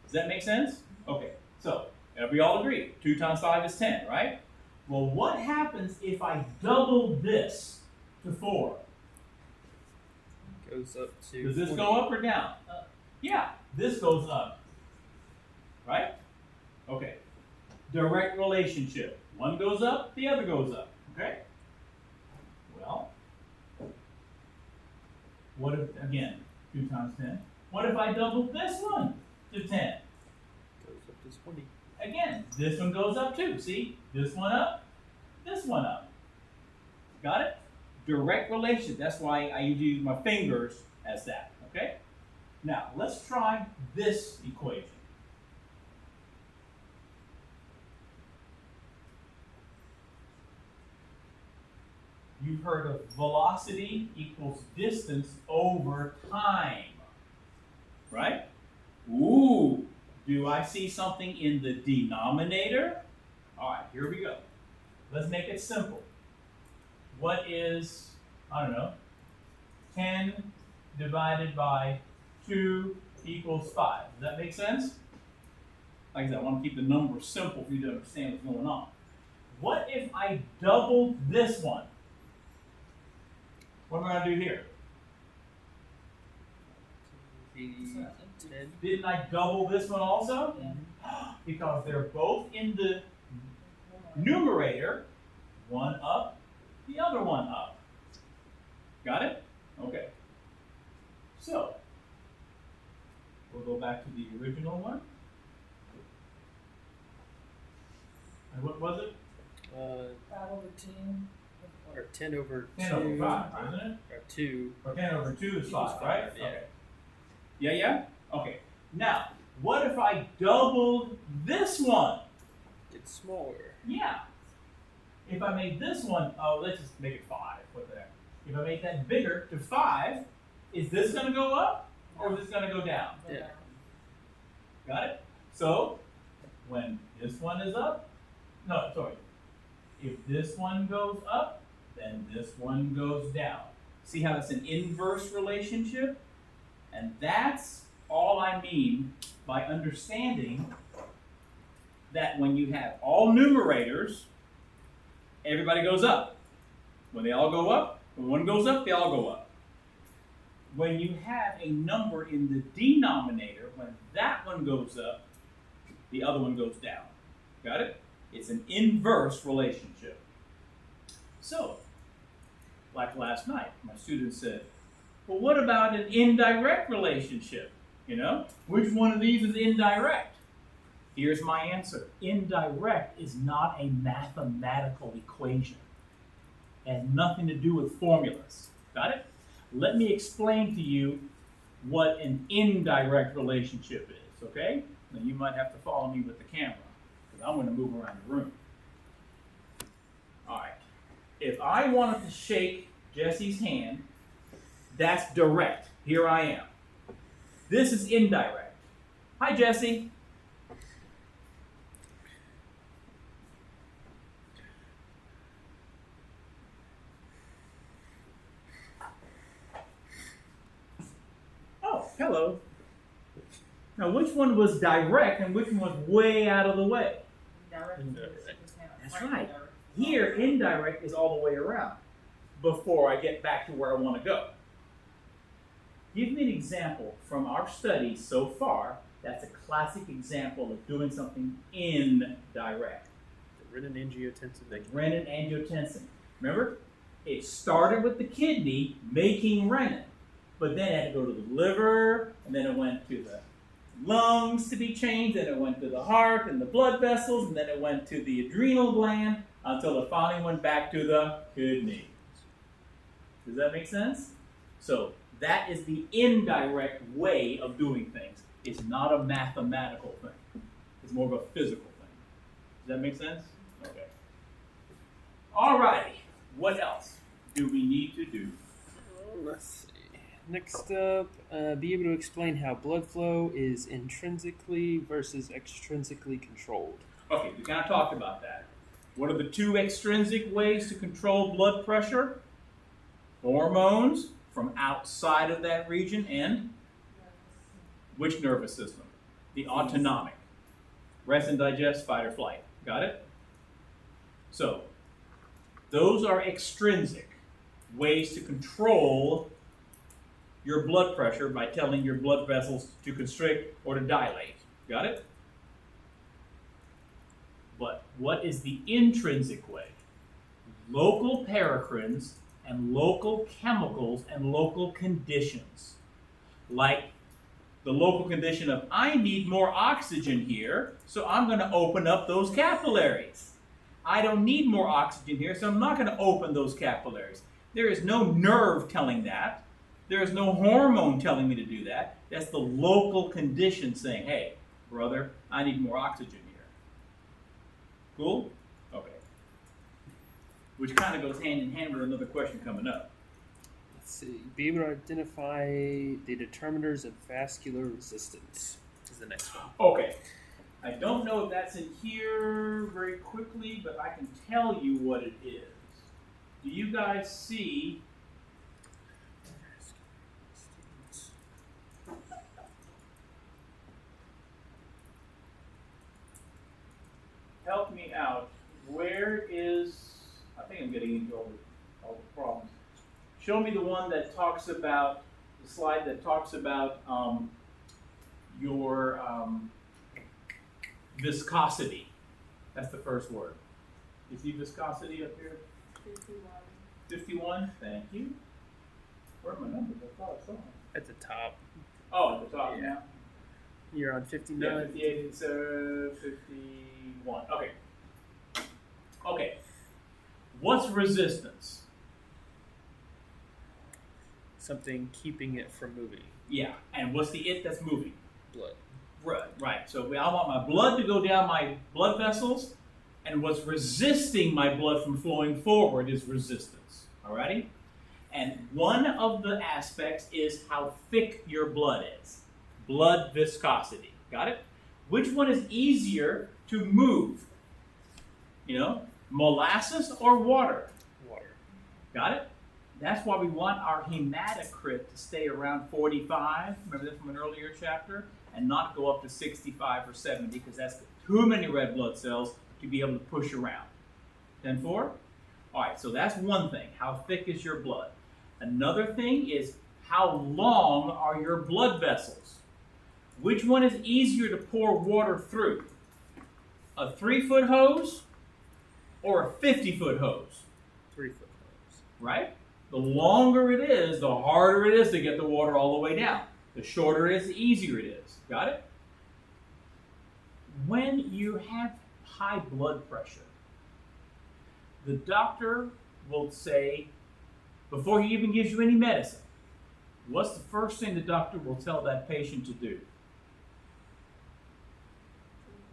Does that make sense? Okay. So, we all agree, 2 times 5 is 10, right? Well, what happens if I double this to 4? Goes up to. Does this 40. go up or down? Yeah, this goes up. Right? Okay. Direct relationship. One goes up, the other goes up. Okay? Well, what if, again, 2 times 10. What if I double this one to 10? Goes up to 20. Again, this one goes up too. See? This one up, this one up. Got it? Direct relation. That's why I usually use my fingers as that. Okay? Now, let's try this equation. You've heard of velocity equals distance over time. Right? Ooh, do I see something in the denominator? All right, here we go. Let's make it simple. What is, I don't know, 10 divided by 2 equals 5. Does that make sense? Like I said, I want to keep the numbers simple for you to understand what's going on. What if I doubled this one? What am I going to do here? The 10. Didn't I double this one also? Yeah. Because they're both in the numerator, one up, the other one up. Got it? Okay. So, we'll go back to the original one. And what was it? 5 over 10. Or 10 over 2. 10 over 5, isn't it? Or 2. Or 10 over 2 is 5, five, right? yeah. Okay. Yeah? Okay. Now, what if I doubled this one? It's smaller. Yeah. If I made this one, let's just make it 5. What the heck? If I make that bigger to 5, is this going to go up or is this going to go down? Yeah. Got it? So, when this one is up, no, sorry. If this one goes up, then this one goes down. See how it's an inverse relationship? And that's all I mean by understanding that when you have all numerators, everybody goes up. When they all go up, when one goes up, they all go up. When you have a number in the denominator, when that one goes up, the other one goes down. Got it? It's an inverse relationship. So, like last night, my student said, well, what about an indirect relationship? You know, which one of these is indirect? Here's my answer. Indirect is not a mathematical equation. It has nothing to do with formulas. Got it? Let me explain to you what an indirect relationship is, okay? Now you might have to follow me with the camera, because I'm going to move around the room. All right. If I wanted to shake Jesse's hand, that's direct. Here I am. This is indirect. Hi, Jesse. Oh, hello. Now, which one was direct and which one was way out of the way? That's right. Here, indirect is all the way around before I get back to where I want to go. Give me an example from our studies so far that's a classic example of doing something indirect. The renin-angiotensin. Renin-angiotensin. Remember? It started with the kidney making renin, but then it had to go to the liver, and then it went to the lungs to be changed, then it went to the heart and the blood vessels, and then it went to the adrenal gland until it finally went back to the kidney. Does that make sense? So that is the indirect way of doing things. It's not a mathematical thing. It's more of a physical thing. Does that make sense? Okay. Alrighty. What else do we need to do? Let's see. Next up, be able to explain how blood flow is intrinsically versus extrinsically controlled. Okay, we kind of talked about that. What are the two extrinsic ways to control blood pressure? Hormones from outside of that region and which nervous system? The autonomic. Rest and digest, fight or flight. Got it? So, those are extrinsic ways to control your blood pressure by telling your blood vessels to constrict or to dilate. Got it? But what is the intrinsic way? Local paracrines and local chemicals and local conditions. Like the local condition of, I need more oxygen here, so I'm going to open up those capillaries. I don't need more oxygen here, so I'm not going to open those capillaries. There is no nerve telling that. There is no hormone telling me to do that. That's the local condition saying, hey, brother, I need more oxygen here. Cool? Okay. Which kind of goes hand in hand with another question coming up. Let's see. Be able to identify the determiners of vascular resistance is the next one. Okay. I don't know if that's in here very quickly, but I can tell you what it is. Do you guys see? Help me out. Where is? I think I'm getting into all the problems. Show me the one that talks about the slide that talks about your viscosity. That's the first word. You see viscosity up here? 51. 51? Thank you. Where are my numbers? I thought I saw them. At the top. Oh, at the top Yeah. now. You're on 59. Yeah, 58, it's 51. Okay. Okay. What's resistance? Something keeping it from moving. Yeah. And what's the it that's moving? Blood. Right. So I want my blood to go down my blood vessels, and what's resisting my blood from flowing forward is resistance. Alrighty? And one of the aspects is how thick your blood is. Blood viscosity. Got it? Which one is easier to move? You know, molasses or water? Water. Got it? That's why we want our hematocrit to stay around 45. Remember that from an earlier chapter? And not go up to 65 or 70 because that's too many red blood cells to be able to push around. 10-4? All right, so that's one thing. How thick is your blood? Another thing is how long are your blood vessels? Which one is easier to pour water through? A 3-foot hose or a 50-foot hose? 3-foot hose. Right? The longer it is, the harder it is to get the water all the way down. The shorter it is, the easier it is. Got it? When you have high blood pressure, the doctor will say, before he even gives you any medicine, what's the first thing the doctor will tell that patient to do?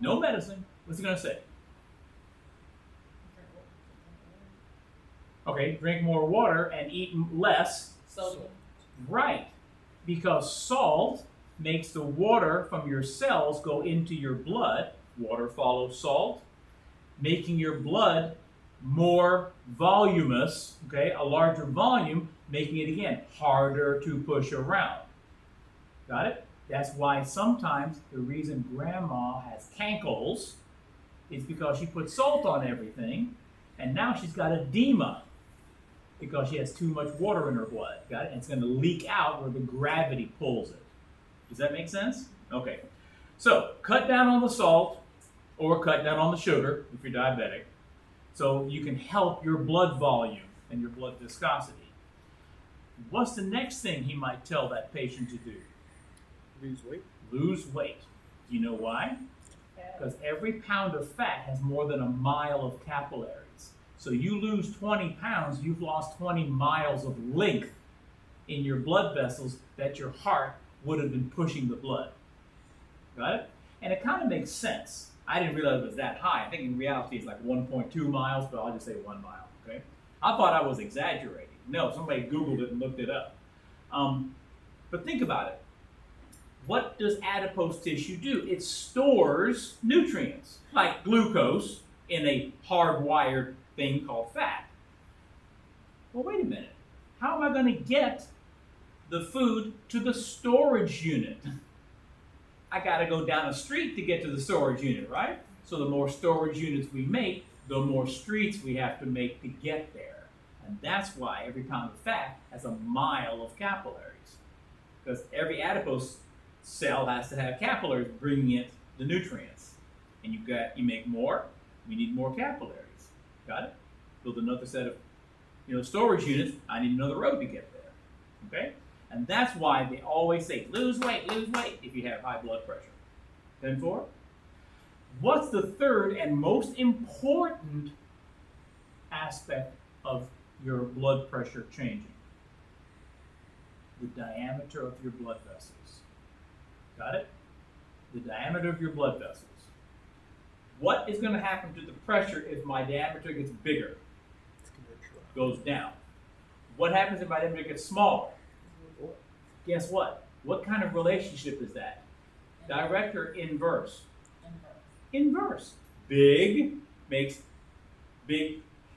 No medicine. What's he going to say? Okay, drink more water and eat less. Sodium. Right. Because salt makes the water from your cells go into your blood. Water follows salt, making your blood more voluminous, okay, a larger volume, making it again harder to push around. Got it? That's why sometimes the reason grandma has cankles is because she put salt on everything, and now she's got edema because she has too much water in her blood. Got it? And it's going to leak out where the gravity pulls it. Does that make sense? Okay. So cut down on the salt or cut down on the sugar if you're diabetic, so you can help your blood volume and your blood viscosity. What's the next thing he might tell that patient to do? Lose weight. Lose weight. Do you know why? Because every pound of fat has more than a mile of capillaries. So you lose 20 pounds, you've lost 20 miles of length in your blood vessels that your heart would have been pushing the blood. Got it? And it kind of makes sense. I didn't realize it was that high. I think in reality it's like 1.2 miles, but I'll just say 1 mile, okay? I thought I was exaggerating. No, somebody Googled it and looked it up. But think about it. what does adipose tissue do? It stores nutrients, like glucose in a hardwired thing called fat. Well, wait a minute. How am I going to get the food to the storage unit? I got to go down a street to get to the storage unit, right? So the more storage units we make, the more streets we have to make to get there. And that's why every pound of fat has a mile of capillaries. Because every adipose cell has to have capillaries bringing it the nutrients. And you make more, we need more capillaries. Got it? Build another set of storage units, I need another road to get there. Okay? And that's why they always say, lose weight if you have high blood pressure. 10-4. What's the third and most important aspect of your blood pressure changing? The diameter of your blood vessels. Got it? The diameter of your blood vessels. What is going to happen to the pressure if my diameter gets bigger? Goes down. What happens if my diameter gets smaller? Guess what? What kind of relationship is that? Direct or inverse? Inverse. Big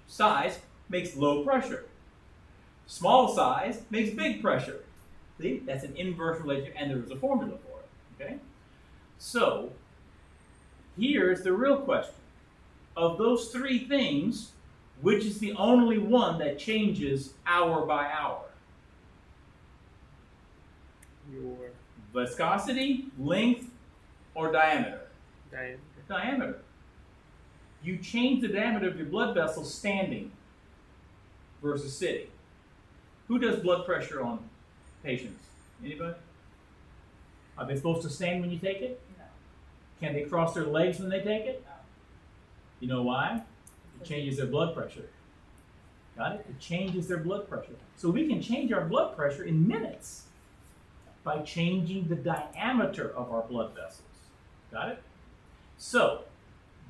size makes low pressure. Small size makes big pressure. See, that's an inverse relationship, and there's a formula for it. Okay? So, here's the real question. Of those three things, which is the only one that changes hour by hour? Your Viscosity, length, or diameter? diameter. Diameter. You change the diameter of your blood vessels standing versus sitting. Who does blood pressure on patients? Anybody? Are they supposed to stand when you take it? No. Can they cross their legs when they take it? No. You know why? It changes their blood pressure. Got it? It changes their blood pressure. So we can change our blood pressure in minutes by changing the diameter of our blood vessels. Got it? So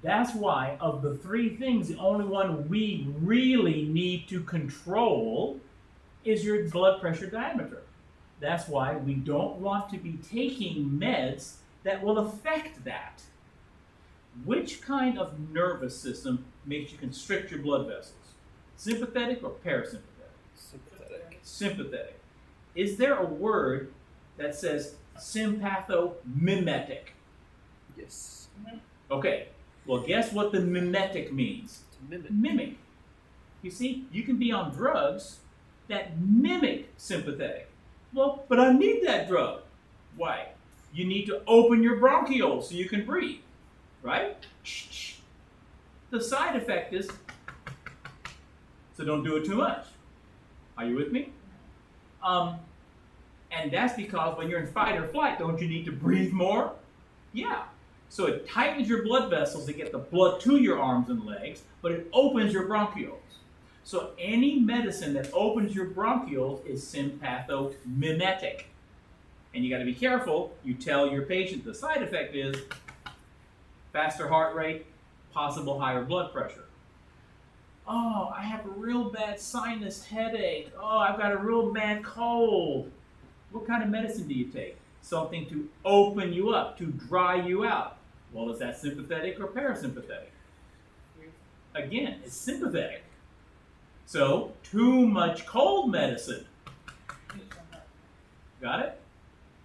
that's why of the three things, the only one we really need to control is your blood pressure diameter. That's why we don't want to be taking meds that will affect that. Which kind of nervous system makes you constrict your blood vessels? Sympathetic or parasympathetic? Sympathetic. Sympathetic. Is there a word that says sympathomimetic? Yes. Okay, well, guess what the mimetic means? To mimic. Mimic. You see, you can be on drugs that mimic sympathetic. Well, but I need that drug. Why? You need to open your bronchioles so you can breathe, right? The side effect is, so don't do it too much. Are you with me? And that's because when you're in fight or flight, don't you need to breathe more? Yeah. So it tightens your blood vessels to get the blood to your arms and legs, but it opens your bronchioles. So any medicine that opens your bronchioles is sympathomimetic. And you got to be careful. You tell your patient the side effect is faster heart rate, possible higher blood pressure. Oh, I have a real bad sinus headache. Oh, I've got a real bad cold. What kind of medicine do you take? Something to open you up, to dry you out. Well, is that sympathetic or parasympathetic? Again, it's sympathetic. So, too much cold medicine. Got it?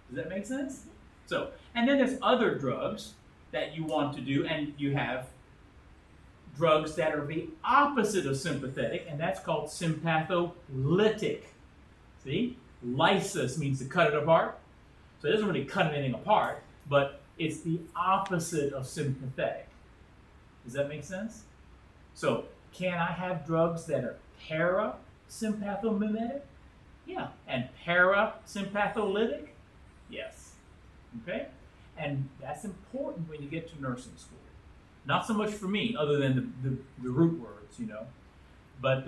Does that make sense? So, and then there's other drugs that you want to do, and you have drugs that are the opposite of sympathetic, and that's called sympatholytic. See? Lysis means to cut it apart. So it doesn't really cut anything apart, but it's the opposite of sympathetic. Does that make sense? So, can I have drugs that are parasympathomimetic? Yeah. And parasympatholytic? Yes. Okay? And that's important when you get to nursing school. Not so much for me, other than the root words, But,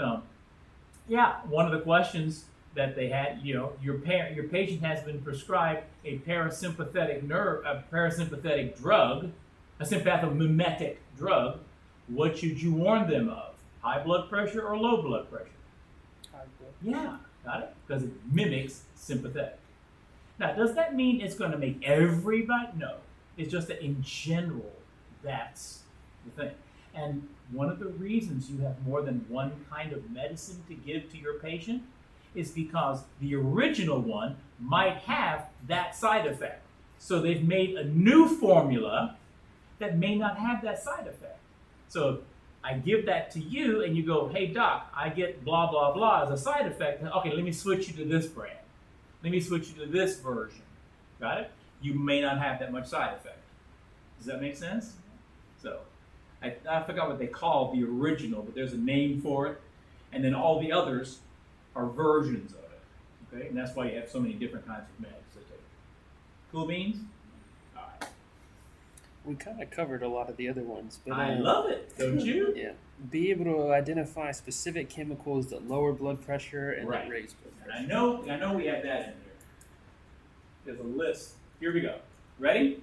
yeah, one of the questions that they had, your patient has been prescribed a parasympathetic drug, a sympathomimetic drug. What should you warn them of? High blood pressure or low blood pressure? High blood. Yeah, got it? Because it mimics sympathetic. Now, does that mean it's going to make everybody? No. It's just that in general, that's the thing. And one of the reasons you have more than one kind of medicine to give to your patient is because the original one might have that side effect. So they've made a new formula that may not have that side effect. So if I give that to you and you go, hey doc, I get blah, blah, blah as a side effect. Okay, let me switch you to this brand. Let me switch you to this version. Got it? You may not have that much side effect. Does that make sense? So, I forgot what they call the original, but there's a name for it. And then all the others are versions of it. Okay? And that's why you have so many different kinds of meds to take. Cool beans? All right. We kind of covered a lot of the other ones, but I love it, don't you? yeah, be able to identify specific chemicals that lower blood pressure and Right. that raise blood And pressure. I know we have that in here. There's a list. Here we go. Ready?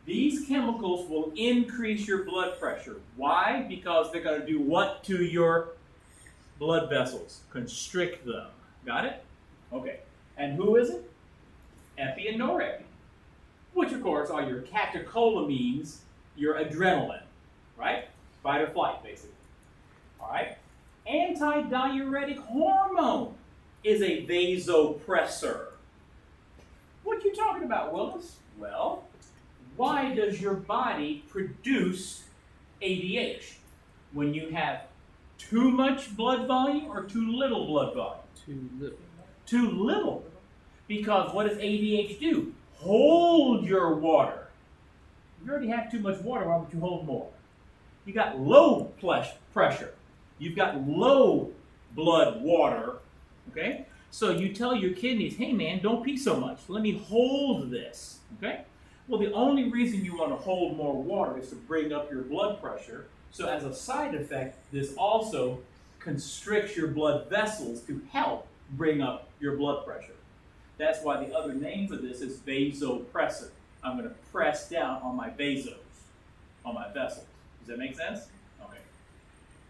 These chemicals will increase your blood pressure. Why? Because they're going to do what to your blood vessels? Constrict them. Got it? Okay. And who is it? Epi and norepi, which of course are your catecholamines, your adrenaline, right? Fight or flight, basically. All right? Antidiuretic hormone is a vasopressor. What you talking about, Willis? Well, why does your body produce ADH? When you have too much blood volume or too little blood volume? Too little. Too little. Because what does ADH do? Hold your water. If you already have too much water, why would you hold more? You got low pressure. You've got low blood water. Okay? So you tell your kidneys, hey man, don't pee so much. Let me hold this. Okay? Well, the only reason you want to hold more water is to bring up your blood pressure. So as a side effect, this also constricts your blood vessels to help bring up your blood pressure. That's why the other name for this is vasopressor. I'm going to press down on my vasos, on my vessels. Does that make sense? Okay.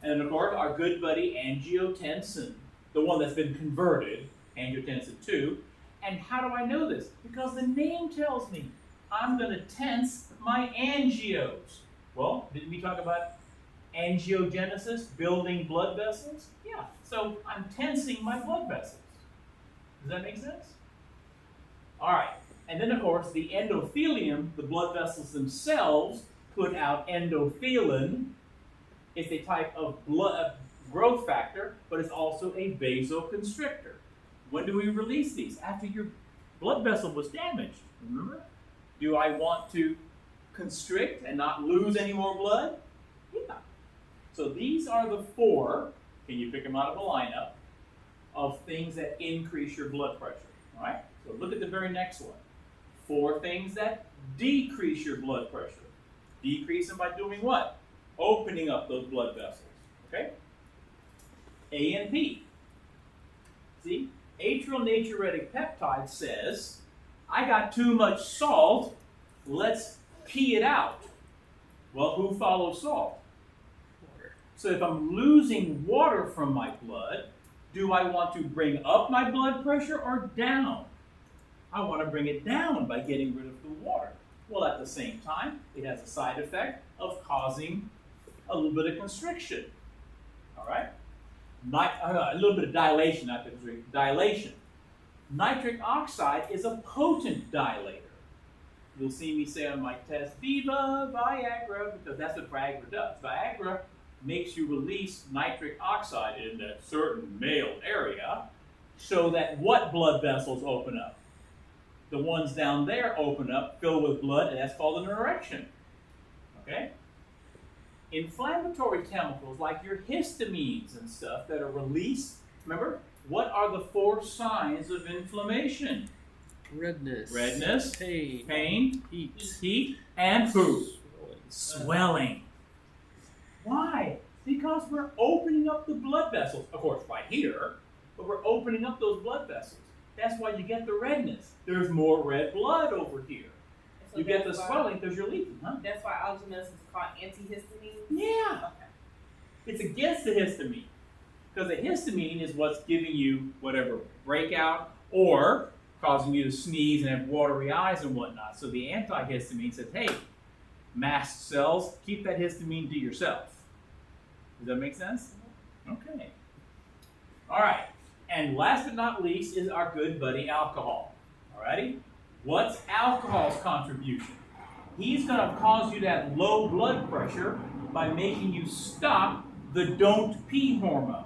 And then, of course, our good buddy angiotensin, the one that's been converted, angiotensin 2. And how do I know this? Because the name tells me I'm going to tense my angios. Well, didn't we talk about angiogenesis, building blood vessels? Yeah. So I'm tensing my blood vessels. Does that make sense? All right. And then, of course, the endothelium, the blood vessels themselves, put out endothelin. It's a type of blood growth factor, but it's also a vasoconstrictor. When do we release these? After your blood vessel was damaged, remember? Do I want to constrict and not lose any more blood? Yeah. So these are the 4, can you pick them out of a lineup, of things that increase your blood pressure. All right? So look at the very next one. 4 things that decrease your blood pressure. Decrease them by doing what? Opening up those blood vessels. Okay? A and P. See? Atrial natriuretic peptide says, I got too much salt, let's pee it out. Well, who follows salt? Water. So if I'm losing water from my blood, do I want to bring up my blood pressure or down? I want to bring it down by getting rid of the water. Well, at the same time, it has a side effect of causing a little bit of constriction. All right? A little bit of dilation, not constriction, dilation. Nitric oxide is a potent dilator. You'll see me say on my test, Viva Viagra, because that's what Viagra does. Viagra makes you release nitric oxide in that certain male area so that what blood vessels open up? The ones down there open up, fill with blood, and that's called an erection. Okay? Inflammatory chemicals like your histamines and stuff that are released, remember, what are the 4 signs of inflammation? Redness. Redness, Pain. heat, and who? Swelling. Swelling. Why? Because we're opening up the blood vessels. Of course, right here, but we're opening up those blood vessels. That's why you get the redness. There's more red blood over here. So You get the that's why- swelling because you're leaking, huh? That's why alginus is called antihistamine. Yeah. Okay. It's against the histamine. Because the histamine is what's giving you whatever breakout or causing you to sneeze and have watery eyes and whatnot. So the antihistamine says, hey, mast cells, keep that histamine to yourself. Does that make sense? Okay. All right. And last but not least is our good buddy alcohol. Alrighty? What's alcohol's contribution? He's going to cause you to have low blood pressure by making you stop the don't pee hormone.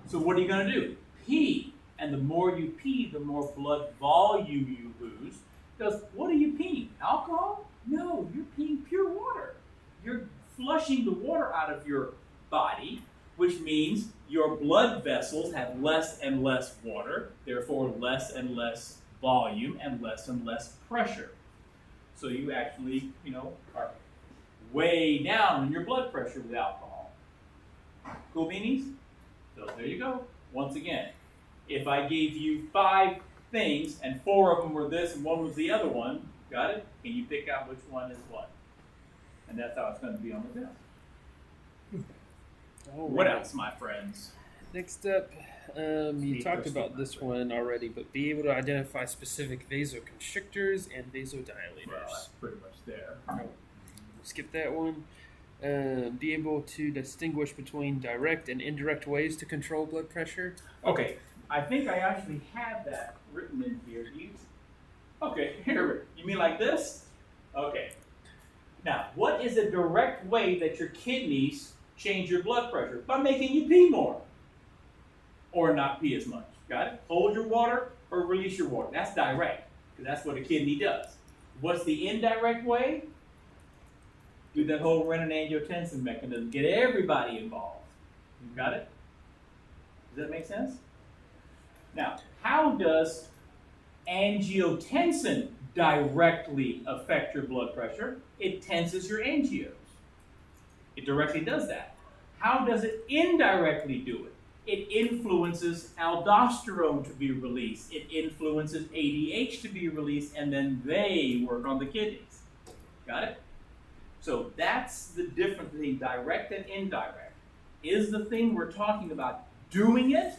So what are you going to do? Pee. And the more you pee, the more blood volume you lose. Because what are you peeing? Alcohol? No, you're peeing pure water. You're flushing the water out of your body, which means your blood vessels have less and less water, therefore less and less volume and less pressure. So you actually, are way down in your blood pressure with alcohol. Cool beanies? So there you go. Once again, if I gave you 5 things and 4 of them were this and 1 was the other one, got it? Can you pick out which one is what? And that's how it's going to be on the test. What else, my friends? Next up, you talked about this one already, but be able to identify specific vasoconstrictors and vasodilators. Well, that's pretty much there. Skip that one. Be able to distinguish between direct and indirect ways to control blood pressure. Okay, I think I actually have that written in here. Okay, here. You mean like this? Okay. Now, what is a direct way that your kidneys change your blood pressure? By making you pee more. Or not pee as much. Got it? Hold your water or release your water. That's direct, because that's what a kidney does. What's the indirect way? Do that whole renin-angiotensin mechanism. Get everybody involved. You got it? Does that make sense? Now, how does angiotensin directly affect your blood pressure? It tenses your angios. It directly does that. How does it indirectly do it? It influences aldosterone to be released. It influences ADH to be released, and then they work on the kidneys. Got it? So that's the difference between direct and indirect. Is the thing we're talking about doing it,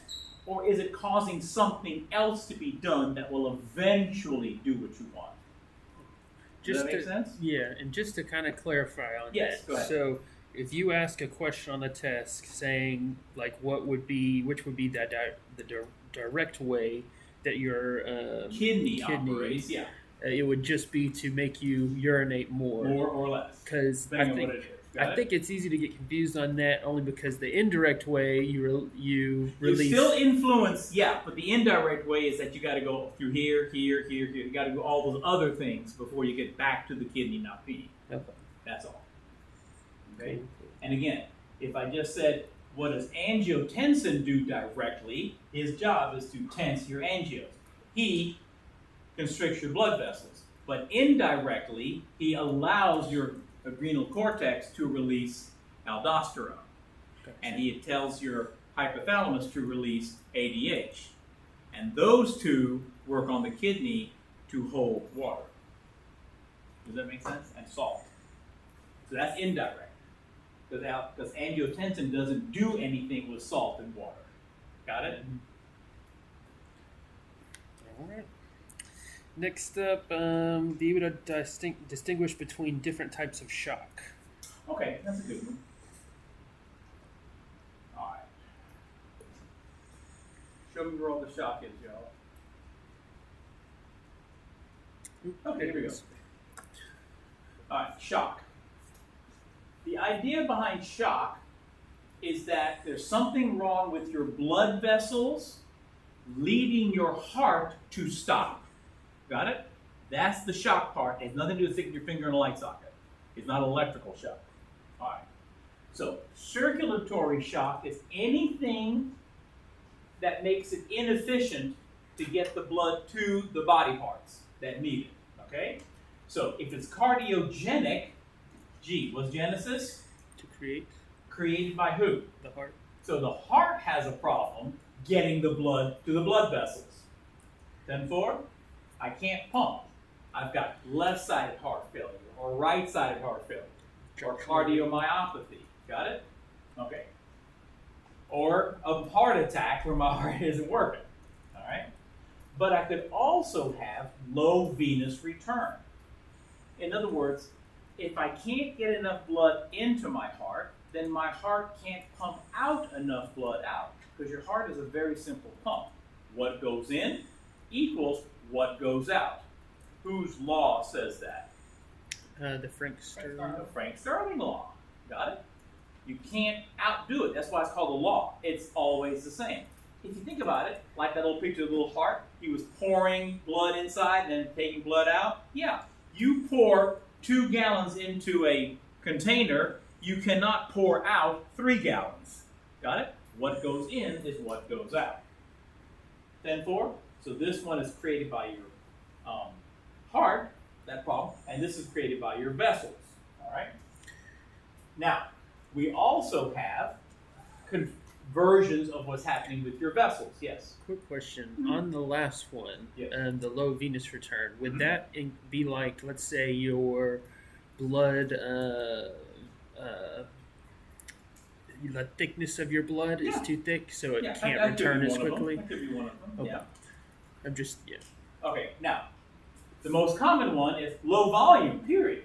or is it causing something else to be done that will eventually do what you want? Does that make sense? Yeah, and just to kind of clarify on that. Go ahead. So if you ask a question on the test saying, like, which would be the direct way that your kidney operates, it would just be to make you urinate more. More or less. Because depending on what it is. I think it's easy to get confused on that only because the indirect way you release. You still influence, but the indirect way is that you got to go through here. You got to do all those other things before you get back to the kidney not peeing. Okay. That's all. Okay? And again, if I just said, what does angiotensin do directly? His job is to tense your angios. He constricts your blood vessels. But indirectly, he allows your adrenal cortex to release aldosterone. Okay. And he tells your hypothalamus to release ADH. And those two work on the kidney to hold water. Does that make sense? And salt. So that's indirect. Because angiotensin doesn't do anything with salt and water. Got it? All right. Next up, be able to distinguish between different types of shock. Okay, that's a good one. All right. Show me where all the shock is, y'all. Okay, here we go. All right, shock. The idea behind shock is that there's something wrong with your blood vessels leading your heart to stop. Got it? That's the shock part. It has nothing to do with sticking your finger in a light socket. It's not electrical shock. All right. So circulatory shock is anything that makes it inefficient to get the blood to the body parts that need it. Okay? So if it's cardiogenic, what's Genesis? To create. Created by who? The heart. So the heart has a problem getting the blood to the blood vessels. 10-4, I can't pump. I've got left-sided heart failure or right-sided heart failure or cardiomyopathy. Got it? Okay. Or a heart attack where my heart isn't working. All right? but I could also have low venous return. In other words, if I can't get enough blood into my heart, then my heart can't pump out enough blood out, because your heart is a very simple pump. What goes in equals what goes out. Whose law says that? The Frank Sterling. The Frank Sterling law. Got it? You can't outdo it. That's why it's called a law. It's always the same. If you think about it, like that little picture of the little heart, he was pouring blood inside and then taking blood out. Yeah, you pour 2 gallons into a container, you cannot pour out 3 gallons. Got it? What goes in is what goes out. 10-4. So this one is created by your heart, that problem, and this is created by your vessels. All right. Now, we also have conversions of what's happening with your vessels. Yes. Quick question on the last one, Yes. the low venous return. Would that be like, let's say, your blood, the thickness of your blood is too thick, so it can't return as quickly? That could be one of them. Okay. Yeah. I'm just Okay. Now, the most common one is low volume. Period.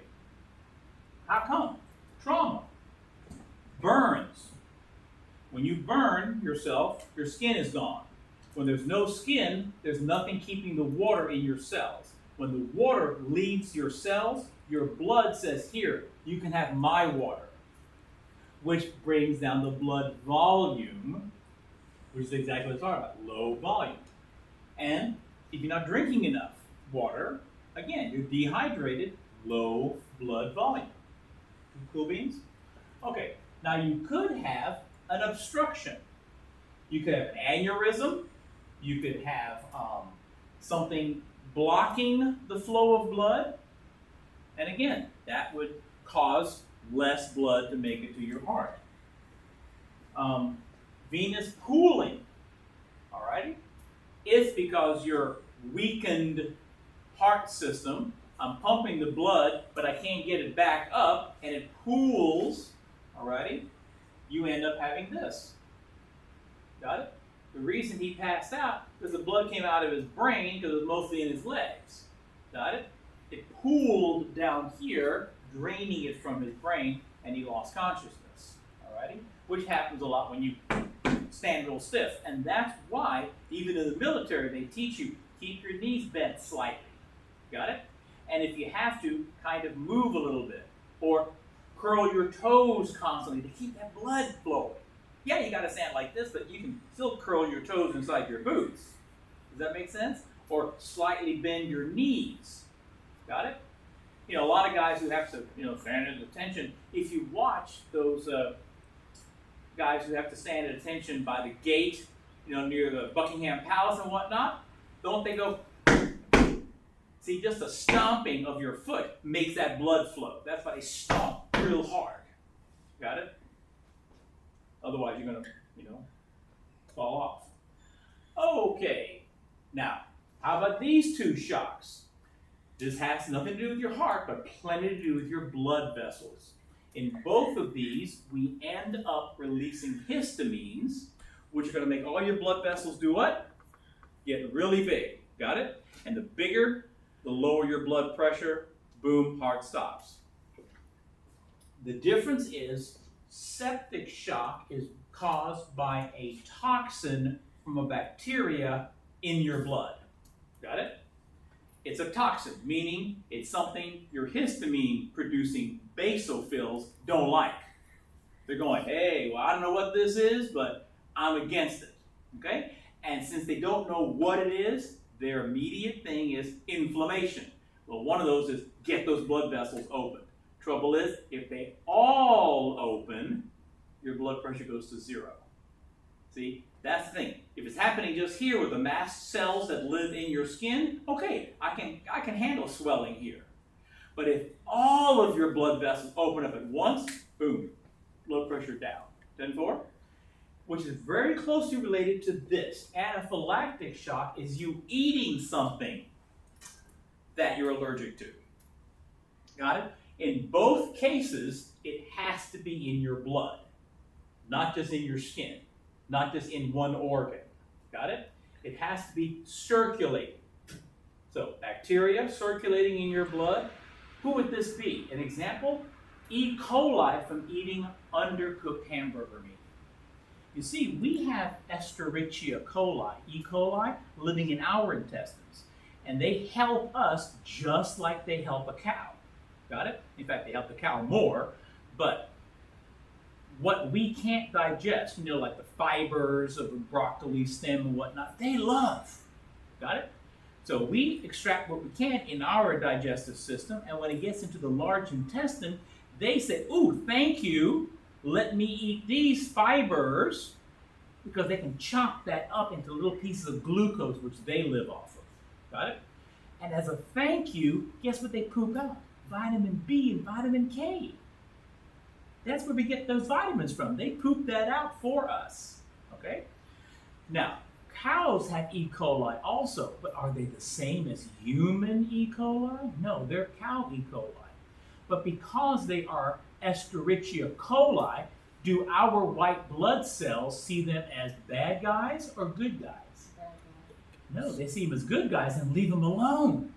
How come? Trauma. Burns. When you burn yourself, your skin is gone. When there's no skin, there's nothing keeping the water in your cells. When the water leaves your cells, your blood says, here, you can have my water, which brings down the blood volume, which is exactly what it's talking about, low volume. And if you're not drinking enough water, again, you're dehydrated, low blood volume. Cool beans? Okay, now you could have an obstruction. You could have an aneurysm. You could have something blocking the flow of blood. And again, that would cause less blood to make it to your heart. Venous pooling, all righty? It's because your weakened heart system, I'm pumping the blood, but I can't get it back up, and it pools, all righty? You end up having this. Got it? The reason he passed out is the blood came out of his brain because it was mostly in his legs. Got it? It pooled down here, draining it from his brain, and he lost consciousness. Alrighty? Which happens a lot when you stand real stiff. And that's why, even in the military, they teach you, keep your knees bent slightly. Got it? And if you have to, kind of move a little bit. Or curl your toes constantly to keep that blood flowing. Yeah, you got to stand like this, but you can still curl your toes inside your boots. Does that make sense? Or slightly bend your knees. Got it? You know, a lot of guys who have to, stand at attention. If you watch those guys who have to stand at attention by the gate, near the Buckingham Palace and whatnot, don't they go? See, just the stomping of your foot makes that blood flow. That's why they stomp real hard. Got it? Otherwise, you're going to, fall off. Okay. Now, how about these 2 shocks? This has nothing to do with your heart, but plenty to do with your blood vessels. In both of these, we end up releasing histamines, which are going to make all your blood vessels do what? Get really big. Got it? And the bigger, the lower your blood pressure, boom, heart stops. The difference is septic shock is caused by a toxin from a bacteria in your blood. Got it? It's a toxin, meaning it's something your histamine-producing basophils don't like. They're going, hey, well, I don't know what this is, but I'm against it. Okay? And since they don't know what it is, their immediate thing is inflammation. Well, one of those is get those blood vessels open. Trouble is, if they all open, your blood pressure goes to 0. See, that's the thing. If it's happening just here with the mast cells that live in your skin, okay, I can handle swelling here. But if all of your blood vessels open up at once, boom, blood pressure down. 10-4? Which is very closely related to this. Anaphylactic shock is you eating something that you're allergic to. Got it? In both cases, it has to be in your blood, not just in your skin, not just in one organ. Got it? It has to be circulating. So bacteria circulating in your blood. Who would this be? An example? E. coli from eating undercooked hamburger meat. You see, we have Escherichia coli, E. coli, living in our intestines. And they help us just like they help a cow. Got it? In fact, they help the cow more. But what we can't digest, like the fibers of a broccoli stem and whatnot, they love. Got it? So we extract what we can in our digestive system, and when it gets into the large intestine, they say, ooh, thank you, let me eat these fibers, because they can chop that up into little pieces of glucose, which they live off of. Got it? And as a thank you, guess what they poop out? Vitamin B and vitamin K. That's where we get those vitamins from. They poop that out for us. Okay? Now, cows have E. coli also, but are they the same as human E. coli? No, they're cow E. coli. But because they are Escherichia coli, do our white blood cells see them as bad guys or good guys? No, they see them as good guys and leave them alone.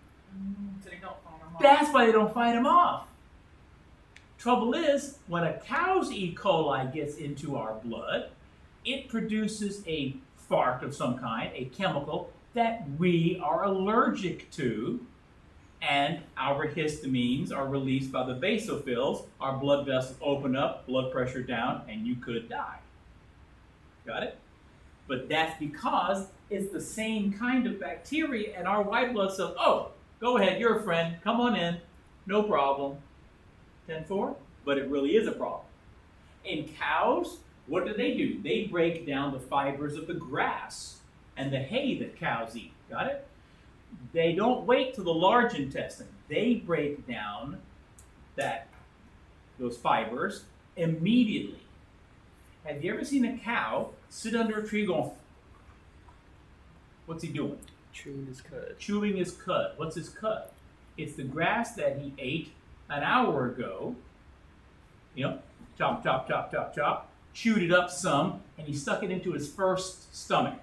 So they don't fight them off. That's why they don't fight them off. Trouble is, when a cow's E. coli gets into our blood, it produces a fart of some kind, a chemical that we are allergic to, and our histamines are released by the basophils. Our blood vessels open up, blood pressure down, and you could die. Got it? But that's because it's the same kind of bacteria, and our white blood cells, oh, go ahead, you're a friend, come on in, no problem. 10-4? But it really is a problem. In cows, what do? They break down the fibers of the grass and the hay that cows eat. Got it? They don't wait till the large intestine. They break down those fibers immediately. Have you ever seen a cow sit under a tree going, what's he doing? Chewing his cud. Chewing his cud. What's his cud? It's the grass that he ate an hour ago. Chop, chop, chop, chop, chop. Chewed it up some, and he stuck it into his first stomach.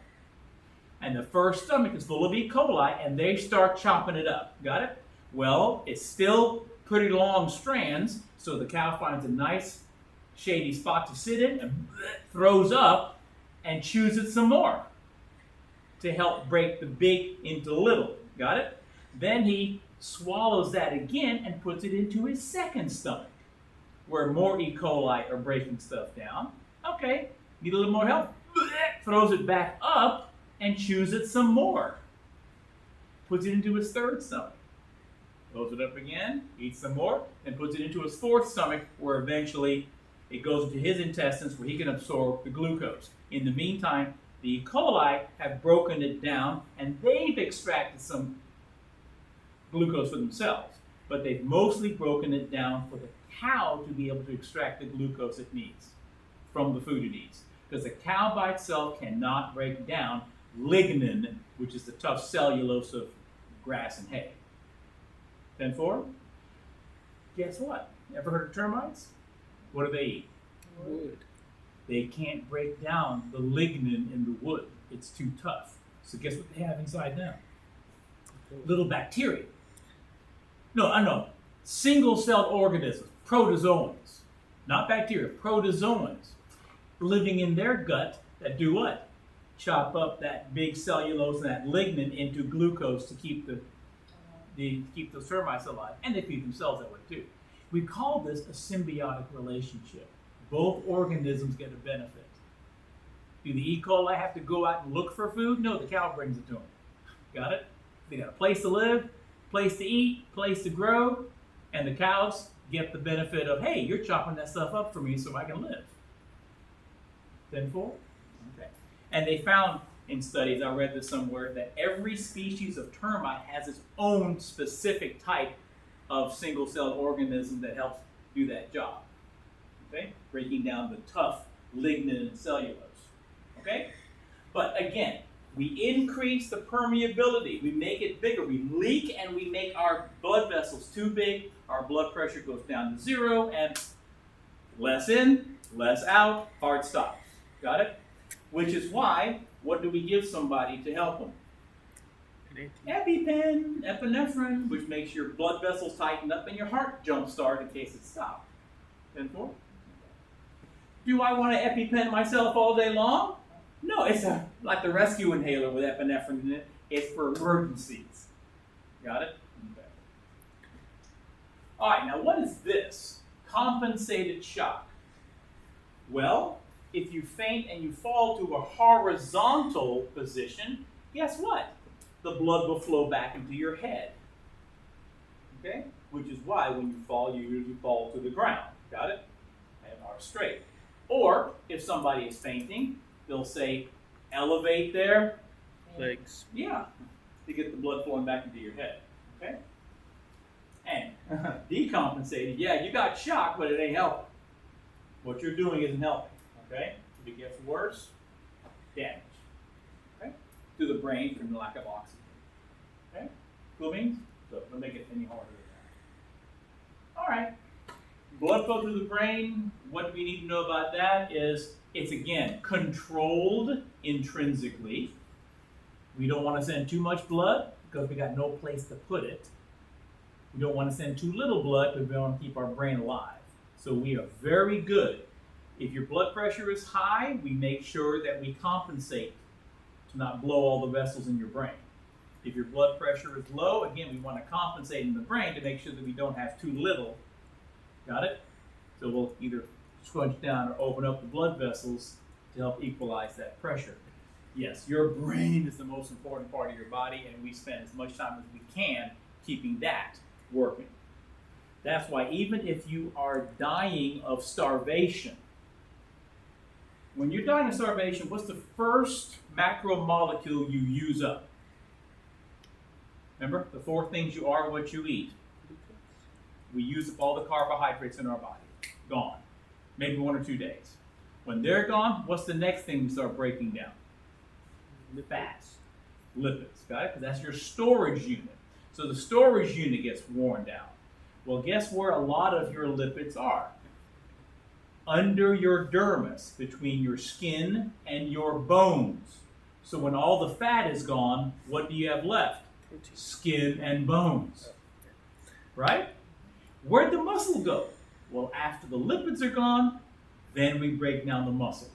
And the first stomach is full of E. coli, and they start chopping it up. Got it? Well, it's still pretty long strands, so the cow finds a nice shady spot to sit in and throws up and chews it some more to help break the big into little. Got it? Then he swallows that again and puts it into his second stomach, where more E. coli are breaking stuff down. Okay, need a little more help? Throws it back up and chews it some more. Puts it into his third stomach. Throws it up again, eats some more, and puts it into his fourth stomach, where eventually it goes into his intestines where he can absorb the glucose. In the meantime, the E. coli have broken it down, and they've extracted some glucose for themselves. But they've mostly broken it down for the cow to be able to extract the glucose it needs from the food it eats. Because the cow by itself cannot break down lignin, which is the tough cellulose of grass and hay. 10-4? Guess what? Ever heard of termites? What do they eat? Wood. They can't break down the lignin in the wood. It's too tough. So guess what they have inside them? Little bacteria. No, I know. Single-celled organisms, protozoans. Not bacteria, protozoans. Living in their gut that do what? Chop up that big cellulose and that lignin into glucose to keep those termites alive. And they feed themselves that way too. We call this a symbiotic relationship. Both organisms get a benefit. Do the E. coli have to go out and look for food? No, the cow brings it to them. Got it? They got a place to live, place to eat, place to grow, and the cows get the benefit of, hey, you're chopping that stuff up for me so I can live. 10-4? Okay. And they found in studies, I read this somewhere, that every species of termite has its own specific type of single-celled organism that helps do that job. Okay? Breaking down the tough lignin and cellulose. Okay? But again, we increase the permeability. We make it bigger. We leak and we make our blood vessels too big. Our blood pressure goes down to 0 and less in, less out, heart stops. Got it? Which is why what do we give somebody to help them? An anti- EpiPen, epinephrine, which makes your blood vessels tighten up and your heart jump start in case it stops. 10-4. Do I want to EpiPen myself all day long? No, it's like the rescue inhaler with epinephrine in it. It's for emergencies. Got it? Okay. All right, now what is this? Compensated shock. Well, if you faint and you fall to a horizontal position, guess what? The blood will flow back into your head. Okay? Which is why when you fall, you usually fall to the ground. Got it? And are straight. Or if somebody is fainting, they'll say, elevate their legs. yeah, to get the blood flowing back into your head. Okay? And decompensated, yeah, you got shocked, but it ain't helping. What you're doing isn't helping. Okay? If it gets worse, damage. Okay? To the brain from the lack of oxygen. Okay? Cool beans? So don't make it any harder than that. Alright. Blood flow through the brain, what we need to know about that is it's again controlled intrinsically. We don't want to send too much blood because we got no place to put it. We don't want to send too little blood because we want to keep our brain alive. So we are very good. If your blood pressure is high, we make sure that we compensate to not blow all the vessels in your brain. If your blood pressure is low, again, we want to compensate in the brain to make sure that we don't have too little. Got it? So we'll either scrunch down or open up the blood vessels to help equalize that pressure. Yes, your brain is the most important part of your body, and we spend as much time as we can keeping that working. That's why even if you are dying of starvation, when you're dying of starvation, what's the first macromolecule you use up? Remember, the 4 things you are what you eat. We use up all the carbohydrates in our body. Gone. Maybe 1 or 2 days. When they're gone, what's the next thing we start breaking down? The fats. Lipids. Got it? Because that's your storage unit. So the storage unit gets worn down. Well, guess where a lot of your lipids are? Under your dermis, between your skin and your bones. So when all the fat is gone, what do you have left? Skin and bones. Right? Where'd the muscle go? Well, after the lipids are gone, then we break down the muscles.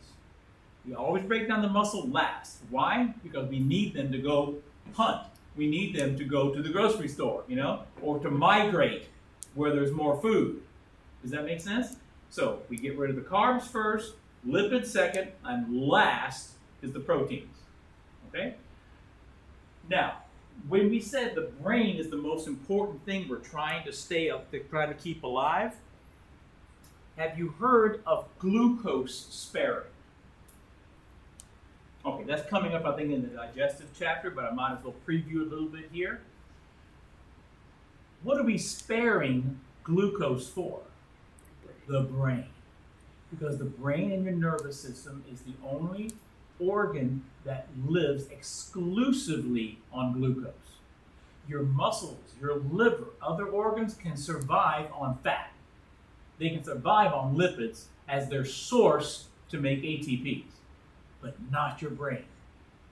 We always break down the muscle last. Why? Because we need them to go hunt. We need them to go to the grocery store, or to migrate where there's more food. Does that make sense? So we get rid of the carbs first, lipids second, and last is the proteins. Okay? Now, when we said the brain is the most important thing we're trying to stay up, to try to keep alive, have you heard of glucose sparing? Okay, that's coming up, I think, in the digestive chapter, but I might as well preview a little bit here. What are we sparing glucose for? The brain. Because the brain and your nervous system is the only organ that lives exclusively on glucose. Your muscles, your liver, other organs can survive on fat. They can survive on lipids as their source to make ATPs, but not your brain.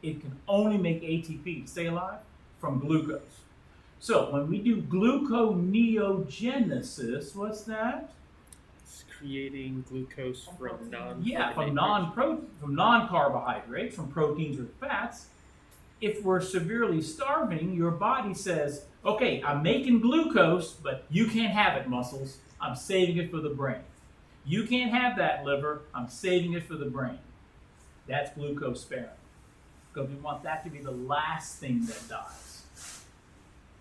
It can only make ATP to stay alive from glucose. So when we do gluconeogenesis, what's that? It's creating glucose from from non-carbohydrates, from proteins or fats. If we're severely starving, your body says, okay, I'm making glucose, but you can't have it, muscles. I'm saving it for the brain. You can't have that, liver. I'm saving it for the brain. That's glucose sparing. Because we want that to be the last thing that dies.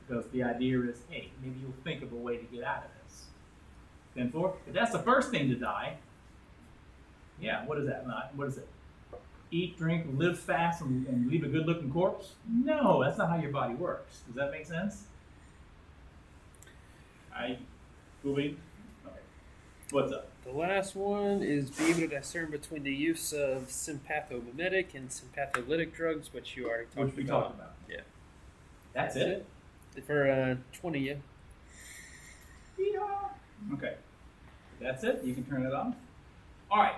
Because the idea is, hey, maybe you'll think of a way to get out of this. 10-4. If that's the first thing to die, yeah, what is that? What is it? Eat, drink, live fast, and leave a good-looking corpse? No, that's not how your body works. Does that make sense? Moving? Okay. What's up? The last one is be able to discern between the use of sympathomimetic and sympatholytic drugs, which you already talked about. Yeah. That's it? For 20, yeah. Yeah. Okay. That's it. You can turn it off. All right.